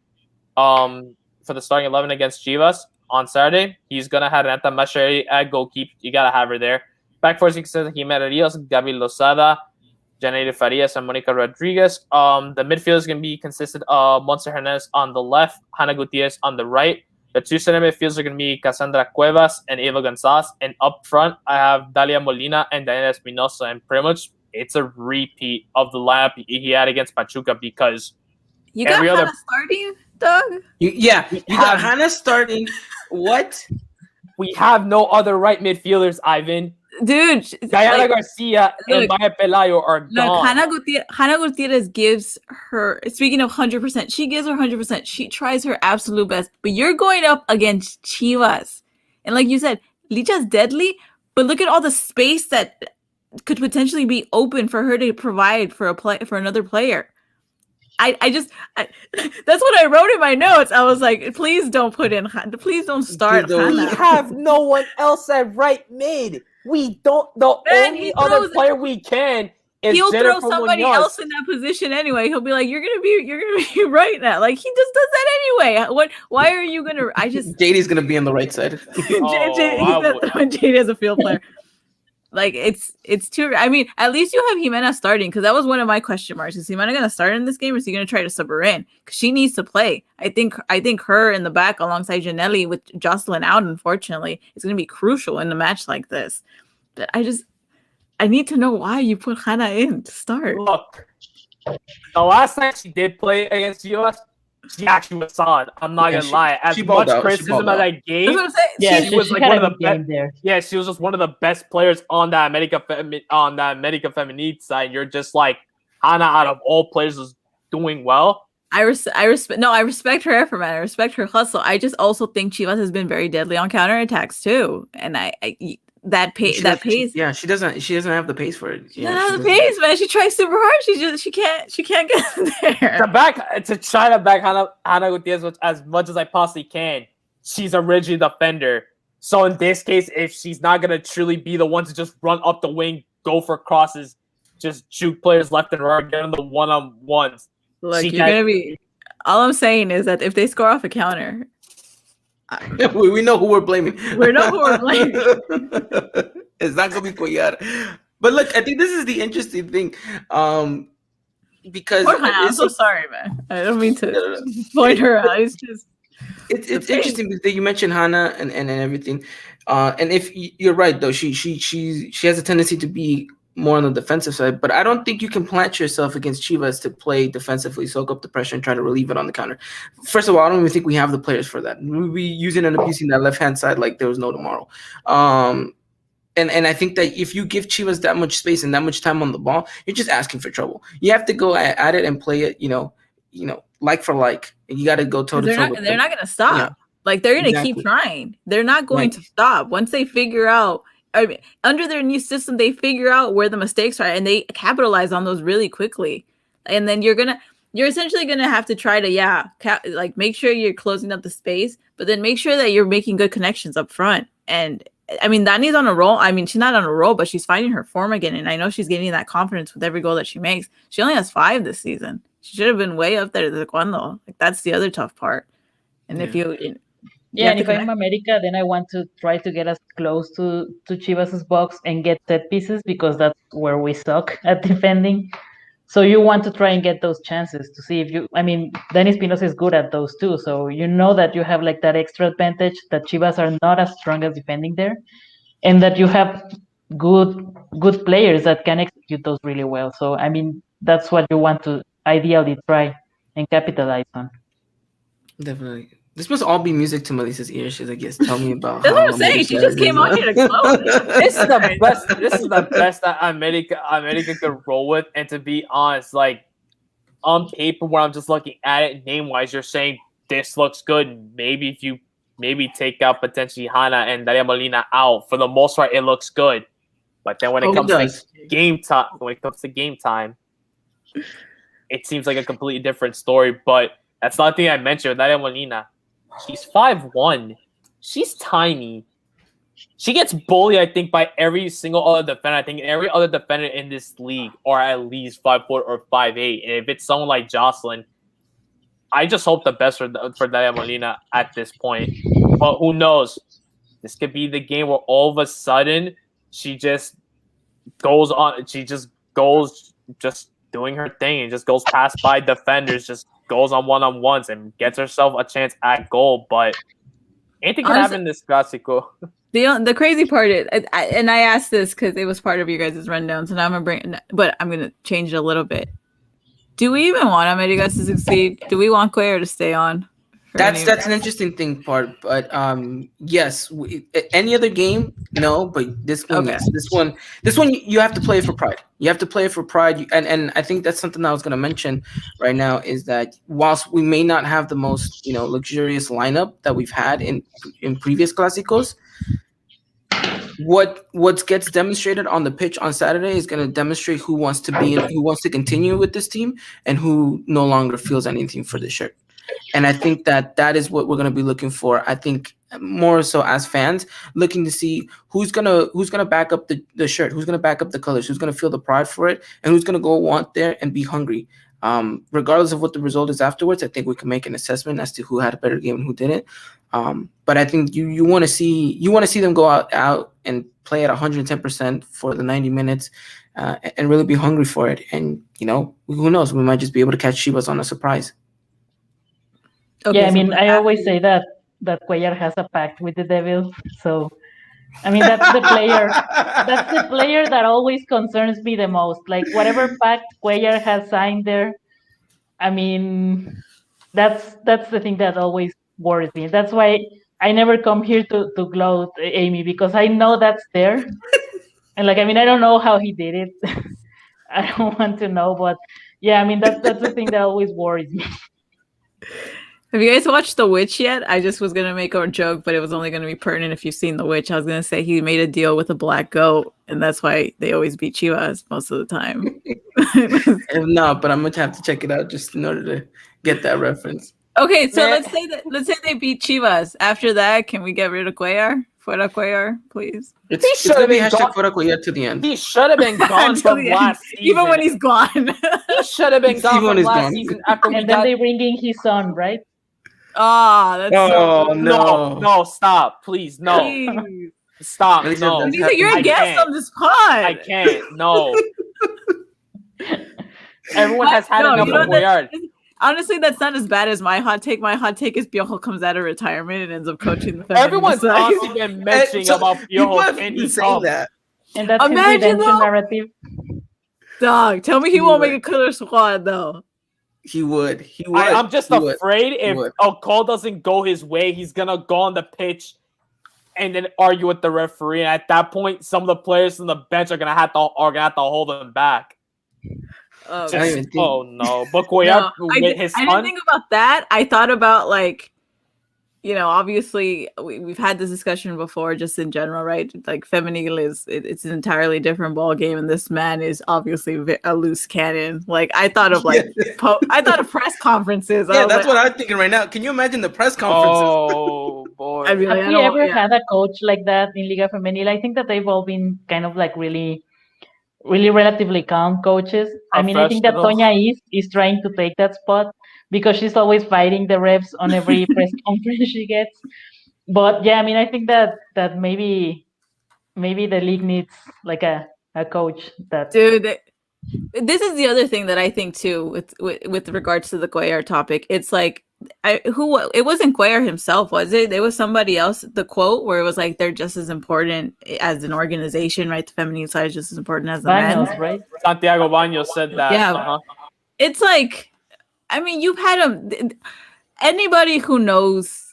for the starting 11 against Chivas on Saturday. He's going to have Renata Macheri at goalkeeper. You got to have her there. Back four, you can say Jimena Rios, Gabi Lozada, Janelle Farias, and Monica Rodriguez. The midfield is going to be consistent of Montse Hernandez on the left, Hannah Gutierrez on the right. The 2 center midfields are going to be Cassandra Cuevas and Eva Gonzalez. And up front, I have Dalia Molina and Daniela Espinosa. And pretty much, it's a repeat of the lineup he had against Pachuca because you got Hannah starting, Doug? You got Hannah starting. What? We have no other right midfielders, Ivan. Dude, Diana Garcia and Maya Pelayo are gone. Hannah Gutierrez gives her, speaking of 100%, she gives her 100%. She tries her absolute best. But you're going up against Chivas. And like you said, Licha's deadly, but look at all the space that could potentially be open for her to provide for another player. That's what I wrote in my notes. I was like, please don't start Hannah. We have no one else at right mid. We don't. The only other player we can is he'll Jennifer throw somebody Munoz. else in that position anyway. He'll be like, "You're gonna be right now." Like he just does that anyway. Why are you gonna? JD's gonna be on the right side. JD as a field player. Like it's too. I mean, at least you have Jimena starting because that was one of my question marks. Is Jimena gonna start in this game, or is he gonna try to sub her in? Because she needs to play. I think her in the back alongside Janelli with Jocelyn out, unfortunately, is gonna be crucial in a match like this. But I need to know why you put Hannah in to start. Look, the last time she did play against US, she actually was on. I'm not gonna lie. As much criticism as I gave, she was like one of the best. Yeah, she was just one of the best players on that America Femenil side. You're just like Hannah, out of all players, is doing well. I respect her effort, man. I respect her hustle. I just also think Chivas has been very deadly on counterattacks too, and that pace. Yeah, she doesn't have the pace for it. She doesn't have the pace, man. She tries super hard. She can't get there. To try to back Hannah Gutierrez as much as I possibly can. She's a rigid defender. So in this case, if she's not gonna truly be the one to just run up the wing, go for crosses, just shoot players left and right, get them the one-on-ones. Look, you're gonna be. All I'm saying is that if they score off a counter. We know who we're blaming. It's not going to be Cuellar. But look, I think this is the interesting thing. Because I'm so sorry, man. I don't mean to point her out. It's just it's interesting because you mentioned Hannah and everything. And if you're right though, she has a tendency to be more on the defensive side, but I don't think you can plant yourself against Chivas to play defensively, soak up the pressure, and try to relieve it on the counter. First of all, I don't even think we have the players for that. We'll be using and abusing that left-hand side like there was no tomorrow. And I think that if you give Chivas that much space and that much time on the ball, you're just asking for trouble. You have to go at it and play it, like for like. And you got to go toe to toe. They're not going to stop. Yeah. Like they're going to keep trying. They're not going to stop once they figure out. I mean, under their new system, they figure out where the mistakes are and they capitalize on those really quickly. And then you're essentially gonna have to try to make sure you're closing up the space, but then make sure that you're making good connections up front. And I mean, Dani's on a roll. I mean, she's not on a roll, but she's finding her form again, and I know she's gaining that confidence with every goal that she makes. She only has 5 this season. She should have been way up there to Cuando. Like that's the other tough part. And if you and if I'm America, then I want to try to get as close to Chivas' box and get set pieces because that's where we suck at defending. So you want to try and get those chances to see if Dennis Espinosa is good at those too. So you know that you have like that extra advantage that Chivas are not as strong as defending there, and that you have good players that can execute those really well. So that's what you want to ideally try and capitalize on. Definitely. This must all be music to Melissa's ears. She's like, yes, tell me about That's how what I'm saying. She just came on here to This is the best. This is the best that America could roll with. And to be honest, like on paper, when I'm just looking at it name wise, you're saying this looks good. Maybe if you take out potentially Hana and Daria Molina out, for the most part, it looks good. But then when it comes to game time, it seems like a completely different story. But that's not the thing I mentioned. Daria Molina, she's 5'1". She's tiny. She gets bullied, I think, by every single other defender. I think every other defender in this league are at least 5'4" or 5'8". And if it's someone like Jocelyn, I just hope the best for Daria Molina at this point. But who knows? This could be the game where all of a sudden she just goes on. She just goes doing her thing and just goes past by defenders, just goes on one-on-ones and gets herself a chance at goal. But anything can happen in this Clasico. The crazy part is, and I asked this because it was part of your guys' rundown, so now I'm gonna change it a little bit. Do we even want Amelia to succeed? Do we want Cuellar to stay on? That's an interesting thing part, but yes. Any other game, no, but this one, yes. This one, you have to play it for pride. You have to play it for pride, and I think that's something I was going to mention right now is that whilst we may not have the most luxurious lineup that we've had in previous Clásicos, what gets demonstrated on the pitch on Saturday is going to demonstrate who wants to be and who wants to continue with this team and who no longer feels anything for the shirt. And I think that is what we're going to be looking for. I think more so as fans, looking to see who's gonna back up the shirt, who's gonna back up the colors, who's gonna feel the pride for it, and who's gonna go want there and be hungry. Regardless of what the result is afterwards, I think we can make an assessment as to who had a better game and who didn't. But I think you want to see them go out and play at 110% for the 90 minutes and really be hungry for it. And who knows, we might just be able to catch Chivas on a surprise. Okay, yeah, I mean, I always say that Cuellar has a pact with the devil. So, I mean, that's the player. That's the player that always concerns me the most. Like whatever pact Cuellar has signed there, I mean, that's the thing that always worries me. That's why I never come here to gloat, Amy, because I know that's there. And I don't know how he did it. I don't want to know, but yeah, I mean, that's the thing that always worries me. Have you guys watched The Witch yet? I just was going to make a joke, but it was only going to be pertinent if you've seen The Witch. I was going to say he made a deal with a black goat, and that's why they always beat Chivas most of the time. No, but I'm going to have to check it out just in order to get that reference. Okay, so let's say they beat Chivas. After that, can we get rid of Cuellar? Fuera Cuellar, please. It's going to be hashtag Fuera Cuellar to the end. He should have been gone from last season. Even when he's gone. He should have been gone from last season. And then they bring in his son, right? That's no, stop, please, no. Please. Stop, no. You're a guest on this pod. I can't, no. Everyone has had enough of Cuellar. Honestly, that's not as bad as my hot take. My hot take is Piojo comes out of retirement and ends up coaching the Femenil. Everyone's honestly been mentioning about Piojo and he's saying that. And that's his redemption narrative. Dog, tell me he won't make a killer squad though. He would. I'm just afraid if a call doesn't go his way, he's gonna go on the pitch and then argue with the referee. And at that point, some of the players on the bench are gonna have to hold him back. No. But Cuellar, I didn't think about that. I thought about obviously we've had this discussion before, just in general, right? Like Femenil it's an entirely different ball game, and this man is obviously a loose cannon. Like I thought of I thought of press conferences. Yeah, that's what I'm thinking right now. Can you imagine the press conferences? Oh boy! Have we ever had a coach like that in Liga Femenil? I think that they've all been kind of really, really relatively calm coaches. I mean, I think that Toña is trying to take that spot, because she's always fighting the refs on every press conference she gets. But yeah, I mean, I think that maybe the league needs a coach that. Dude, this is the other thing that I think too with regards to the Cuellar topic. It's it wasn't Cuellar himself, was it? There was somebody else. The quote where it was they're just as important as an organization, right? The feminine side is just as important as the men, right? Santiago Baños said that. Yeah, It's I mean, you've had anybody who knows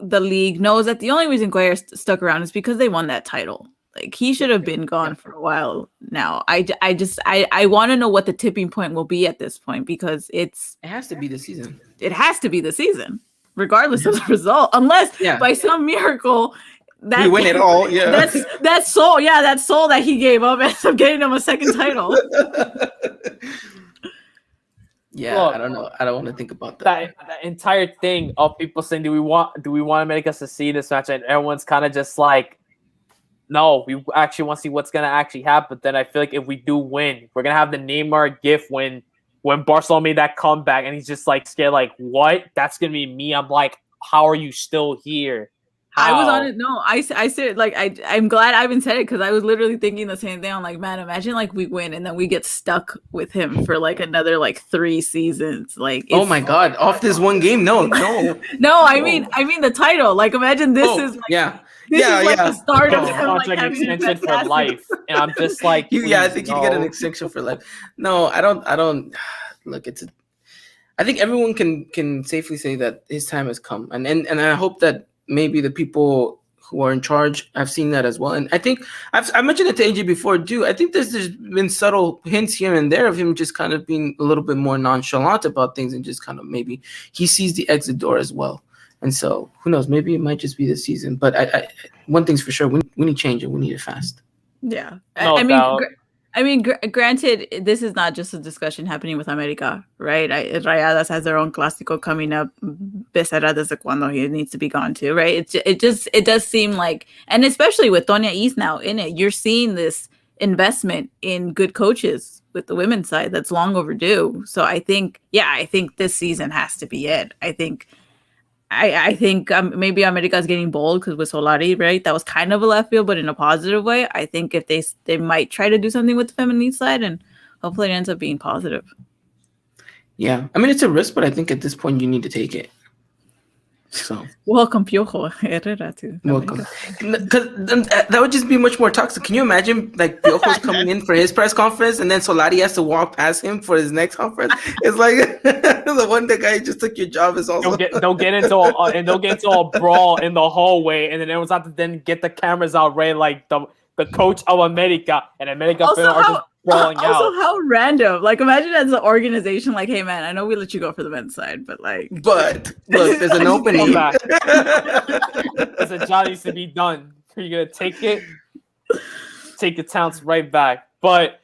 the league knows that the only reason Guerra stuck around is because they won that title. Like, he should have been gone for a while now. I want to know what the tipping point will be at this point, because it has to be the season. It has to be the season, regardless of the result, unless by some miracle we win it all. Yeah, that soul that he gave up ends up getting him a second title. Yeah, look, I don't know. I don't want to think about that. That entire thing of people saying, do we want to make us to see this match? And everyone's kind of just like, no, we actually want to see what's going to actually happen. But then I feel like if we do win, we're going to have the Neymar gif when Barcelona made that comeback and he's just like scared, like, what? That's going to be me. I'm like, how are you still here? How? I was on it. No, I said, like, I'm glad Ivan said it, because I was literally thinking the same thing. I'm like, man, imagine like we win and then we get stuck with him for like another like 3 seasons. Like, oh my god, off this one game? No. I mean the title. Like, imagine this is like, This is like the start of him, like, having an extension for life, and I'm just like, I think you get an extension for life. No, I don't. Look, I think everyone can safely say that his time has come, and I hope that maybe the people who are in charge have seen that as well. And I think I mentioned it to AJ before too. I think there's been subtle hints here and there of him just kind of being a little bit more nonchalant about things, and just kind of maybe he sees the exit door as well. And so who knows? Maybe it might just be this season. But I one thing's for sure: we need change, and we need it fast. Yeah, No I mean, granted, this is not just a discussion happening with America, right? Rayadas has their own Clasico coming up. Becerra desde cuando he needs to be gone too, right? It does seem like, and especially with Tonya East now in it, you're seeing this investment in good coaches with the women's side that's long overdue. So I think this season has to be it. I think maybe America's getting bold because with Solari, right? That was kind of a left field, but in a positive way. I think if they might try to do something with the feminine side, and hopefully it ends up being positive. Yeah, I mean, it's a risk, but I think at this point you need to take it. So welcome, Piojo Herrera too. Welcome, because that would just be much more toxic. Can you imagine, like, Piojo's coming in for his press conference, and then Solari has to walk past him for his next conference? It's like the one that guy just took your job is also. They'll get into a brawl in the hallway, and then everyone's have to then get the cameras out, right? Like the coach of America and America are just brawling out. Also, how random! Like, imagine as an organization, like, hey man, I know we let you go for the men's side, but look, there's an opening. There's a job needs to be done. Are you gonna take the talents right back? But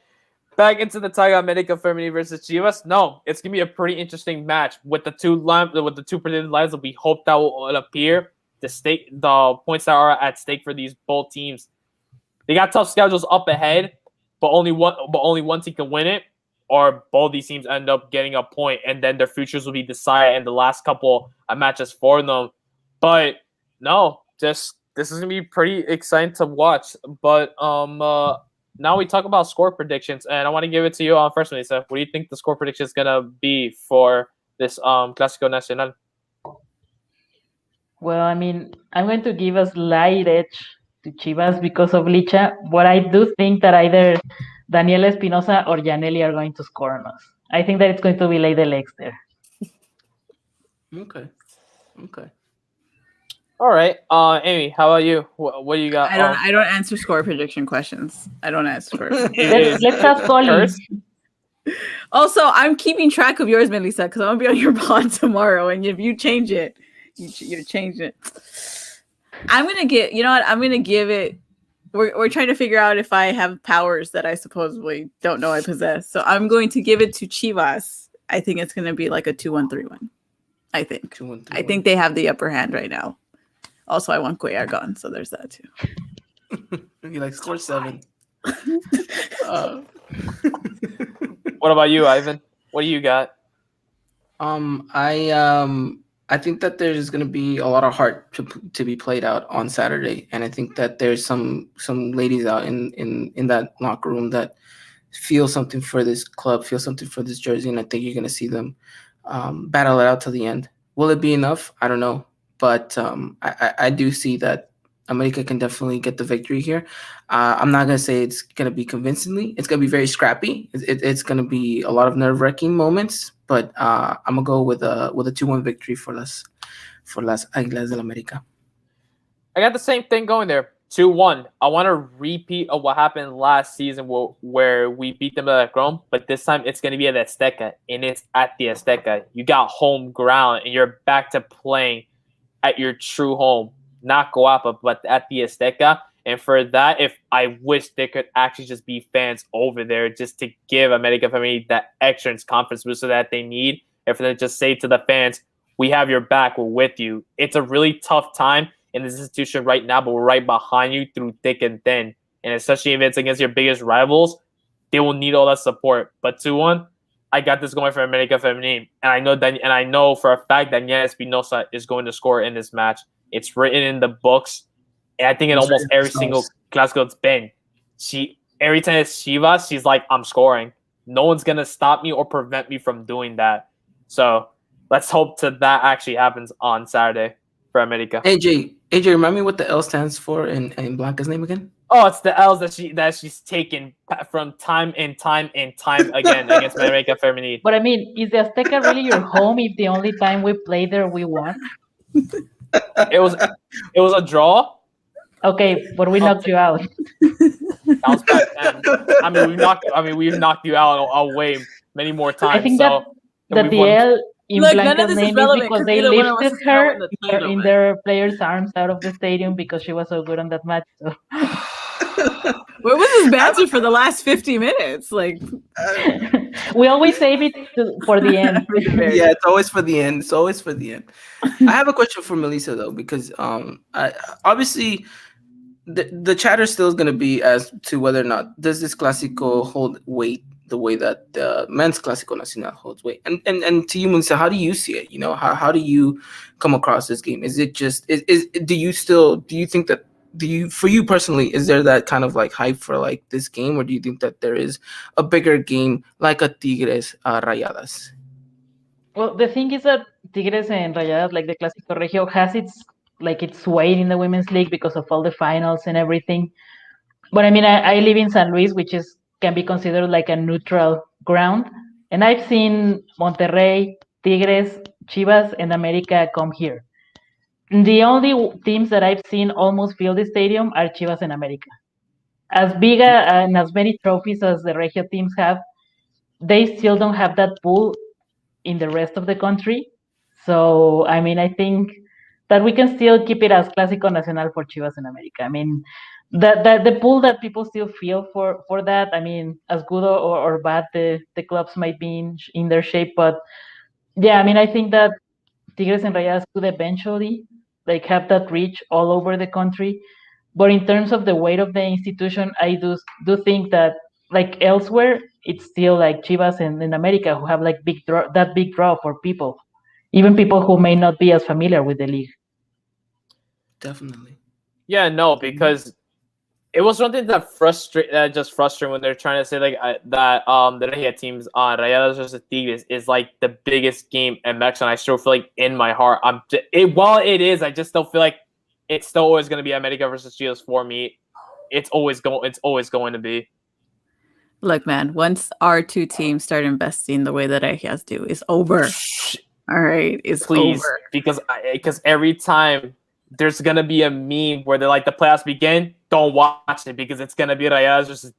back into the Tiger America Femenil versus Chivas. No, it's gonna be a pretty interesting match with the two predicted lines that we hope that will appear. The points that are at stake for these both teams. They got tough schedules up ahead, but only one team can win it, or both these teams end up getting a point, and then their futures will be decided in the last couple of matches for them. But no, this is gonna be pretty exciting to watch. But now we talk about score predictions, and I want to give it to you first, Melissa. What do you think the score prediction is gonna be for this Clásico Nacional? Well, I mean, I'm going to give a slight edge to Chivas because of Licha, but I do think that either Daniel Espinosa or Janelli are going to score on us. I think that it's going to be lay the legs there. Okay. All right, Amy, how about you? What do you got? I don't answer score prediction questions. I don't answer score. Let's ask Colin. Also, I'm keeping track of yours, Melissa, because I'm gonna be on your pod tomorrow, and if you change it, you change it. I'm gonna get. You know what? I'm gonna give it. We're trying to figure out if I have powers that I supposedly don't know I possess. So I'm going to give it to Chivas. I think it's gonna be like a 2-1-3-1. I think. 2-1-3-1. I think they have the upper hand right now. Also, I want Cuellar gone, so there's that too. You like score 7. What about you, Ivan? What do you got? I think that there's going to be a lot of heart to be played out on Saturday, and I think that there's some ladies out in that locker room that feel something for this club, feel something for this jersey, and I think you're going to see them battle it out to the end. Will it be enough? I don't know, but I do see that America can definitely get the victory here. I'm not going to say it's going to be convincingly. It's going to be very scrappy. It's going to be a lot of nerve-wracking moments, but I'm going to go with a 2-1 victory for for Las Aguilas del América? I got the same thing going there. 2-1. I want a repeat of what happened last season where we beat them at Rome, but this time it's going to be at Azteca, and it's at the Azteca. You got home ground, and you're back to playing at your true home, not Guapa, but at the Azteca. And for that, if I wish there could actually just be fans over there just to give America Femenil that extra confidence boost that they need, and for them to just say to the fans, we have your back, we're with you. It's a really tough time in this institution right now, but we're right behind you through thick and thin. And especially if it's against your biggest rivals, they will need all that support. But 2-1, I got this going for America Femenil. And I know for a fact that Daniela Espinosa is going to score in this match. It's written in the books. And I think in almost every single Clasico it's been. Every time it's Chivas, she's like, I'm scoring. No one's gonna stop me or prevent me from doing that. So let's hope that actually happens on Saturday for America. AJ, remind me what the L stands for in Blanca's name again? Oh, it's the L's that she's taken from time and time and time again against America Femenil. But I mean, is the Azteca really your home if the only time we played there we won? It was a draw. Okay, but we knocked you out. That was back then. We've knocked you out away many more times. I think so that the L in Look, Blanca's name is because they neither one of us lifted is gonna her win the title, in man. their players' arms out of the stadium because she was so good on that match. So. Where was this banter for the last 50 minutes? Like, we always save it for the end. Yeah, it's always for the end. I have a question for Melissa though, because obviously the chatter still is going to be as to whether or not does this Clasico hold weight the way that the men's Clasico Nacional holds weight. And to you, Melissa, how do you see it? You know, how do you come across this game? Is it just do you think that for you personally, is there that kind of like hype for like this game, or do you think that there is a bigger game like a Tigres Rayadas? Well, the thing is that Tigres and Rayadas, like the Clásico Regio, has its weight in the women's league because of all the finals and everything. But I mean, I live in San Luis, which can be considered like a neutral ground, and I've seen Monterrey, Tigres, Chivas, and América come here. The only teams that I've seen almost fill the stadium are Chivas and América. As big and as many trophies as the Regio teams have, they still don't have that pull in the rest of the country. So, I mean, I think that we can still keep it as Clásico Nacional for Chivas and América. I mean, the pull that people still feel for that, I mean, as good or bad the clubs might be in their shape, but yeah, I mean, I think that Tigres and Rayadas could eventually like have that reach all over the country. But in terms of the weight of the institution, I do think that like elsewhere, it's still like Chivas and in America who have like big draw for people, even people who may not be as familiar with the league. Definitely. Yeah, no, because it was something that just frustrating when they're trying to say like that the Regia teams on Rayadas versus Tigres is like the biggest game in Mexico. And I still feel like in my heart, while it is, I just still feel like it's still always going to be America versus Chivas for me. It's always going to be. look, man, once our two teams start investing the way that Regias do, it's over. All right, it's Please, over. because every time there's gonna be a meme where they're like the playoffs begin, don't watch it because it's gonna be Rayadas versus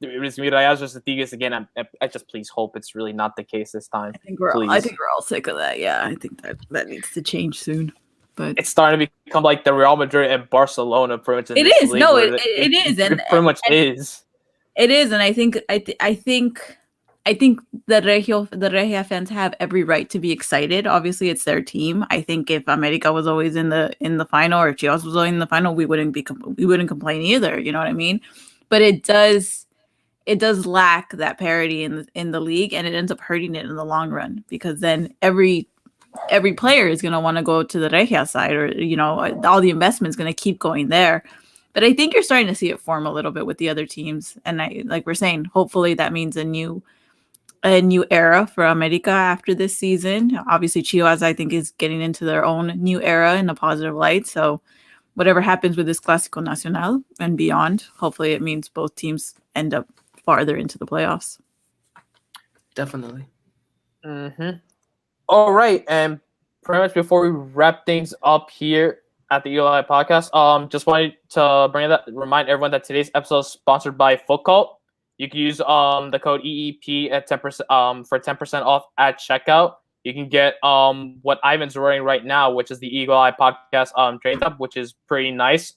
Tigres again. I just please hope it's really not the case this time. I think we're all sick of that. Yeah, I think that needs to change soon. But it's starting to become like the Real Madrid and Barcelona pretty much. It is. No, it is. It pretty much is. It is, and I think the Regia fans have every right to be excited. Obviously, it's their team. I think if America was always in the final, or if Chivas was always in the final, we wouldn't complain either. You know what I mean? But it does lack that parity in the league, and it ends up hurting it in the long run, because then every player is going to want to go to the Regia side, or all the investment is going to keep going there. But I think you're starting to see it form a little bit with the other teams, and like we're saying, hopefully that means a new era for America after this season. Obviously, Chivas, I think, is getting into their own new era in a positive light. So whatever happens with this Clásico Nacional and beyond, hopefully it means both teams end up farther into the playoffs. Definitely. Mm-hmm. All right, and pretty much before we wrap things up here at the Eagle Eye Podcast, just wanted to remind everyone that today's episode is sponsored by Foot Cult. You can use the code EEP at 10% for 10% off at checkout. You can get what Ivan's wearing right now, which is the Eagle Eye Podcast training top, which is pretty nice.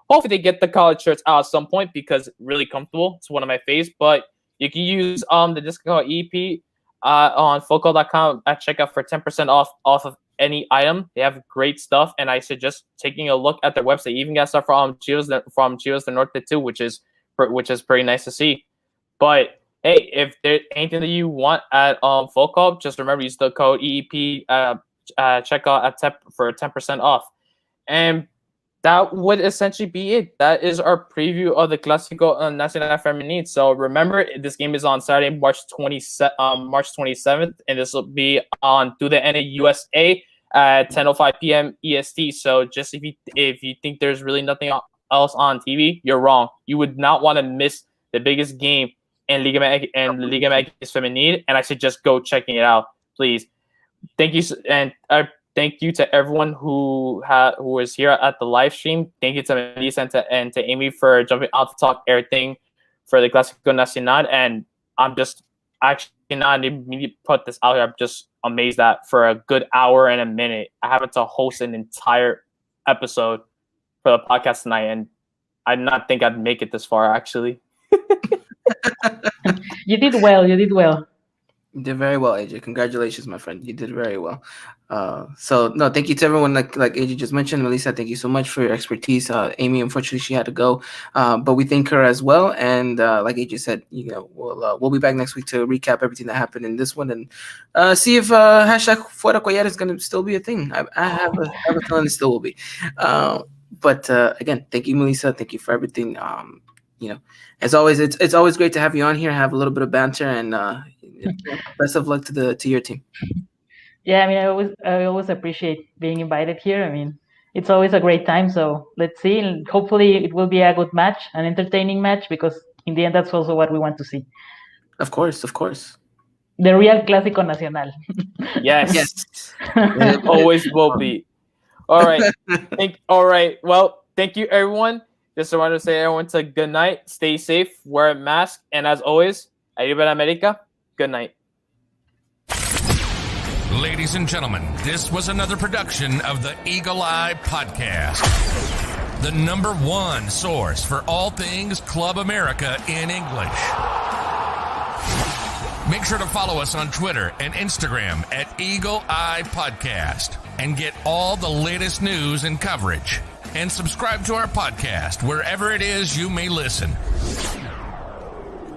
Hopefully they get the collared shirts out at some point because it's really comfortable. It's one of my faves. But you can use the discount code EEP on footcult.com at checkout for 10% off of any item. They have great stuff, and I suggest taking a look at their website. You even got stuff from Chivas the Norte too, which is pretty nice to see. But hey, if there's anything that you want at Full Cult, just remember use the code EEP checkout for 10% off. And that would essentially be it. That is our preview of the Clasico Nacional Femenil. So remember, this game is on Saturday, March 27th, and this will be on through the NA USA at 10:05 p.m. EST. So just if you think there's really nothing else on TV, you're wrong. You would not want to miss the biggest game in Liga MX Femenil, and I suggest go checking it out, please. Thank you, and thank you to everyone who was here at the live stream. Thank you to Melissa and to Amy for jumping out to talk everything for the Clasico Nacional. And I'm just actually not even to put this out here. I'm just amazed that for a good hour and a minute, I happened to host an entire episode for the podcast tonight, and I did not think I'd make it this far, actually. You did well. You You did very well, AJ. Congratulations, my friend. You did very well. So no, thank you to everyone. Like AJ just mentioned, Melissa, thank you so much for your expertise. Amy, unfortunately, she had to go, but we thank her as well. And like AJ said, we'll be back next week to recap everything that happened in this one and see if hashtag Fuera Collar is going to still be a thing. I have a feeling it still will be. But again, thank you, Melissa. Thank you for everything. As always, it's always great to have you on here, have a little bit of banter, and best of luck to your team. Yeah, I mean, I always appreciate being invited here. I mean, it's always a great time. So let's see. And hopefully, it will be a good match, an entertaining match, because in the end, that's also what we want to see. Of course. The real Clásico Nacional. Yes. It always will be. All right. Well, thank you, everyone. Just wanted to say everyone to good night, stay safe, wear a mask, and as always, Arriba America, good night. Ladies and gentlemen, this was another production of the Eagle Eye Podcast, the #1 source for all things Club America in English. Make sure to follow us on Twitter and Instagram at Eagle Eye Podcast and get all the latest news and coverage. And subscribe to our podcast wherever it is you may listen.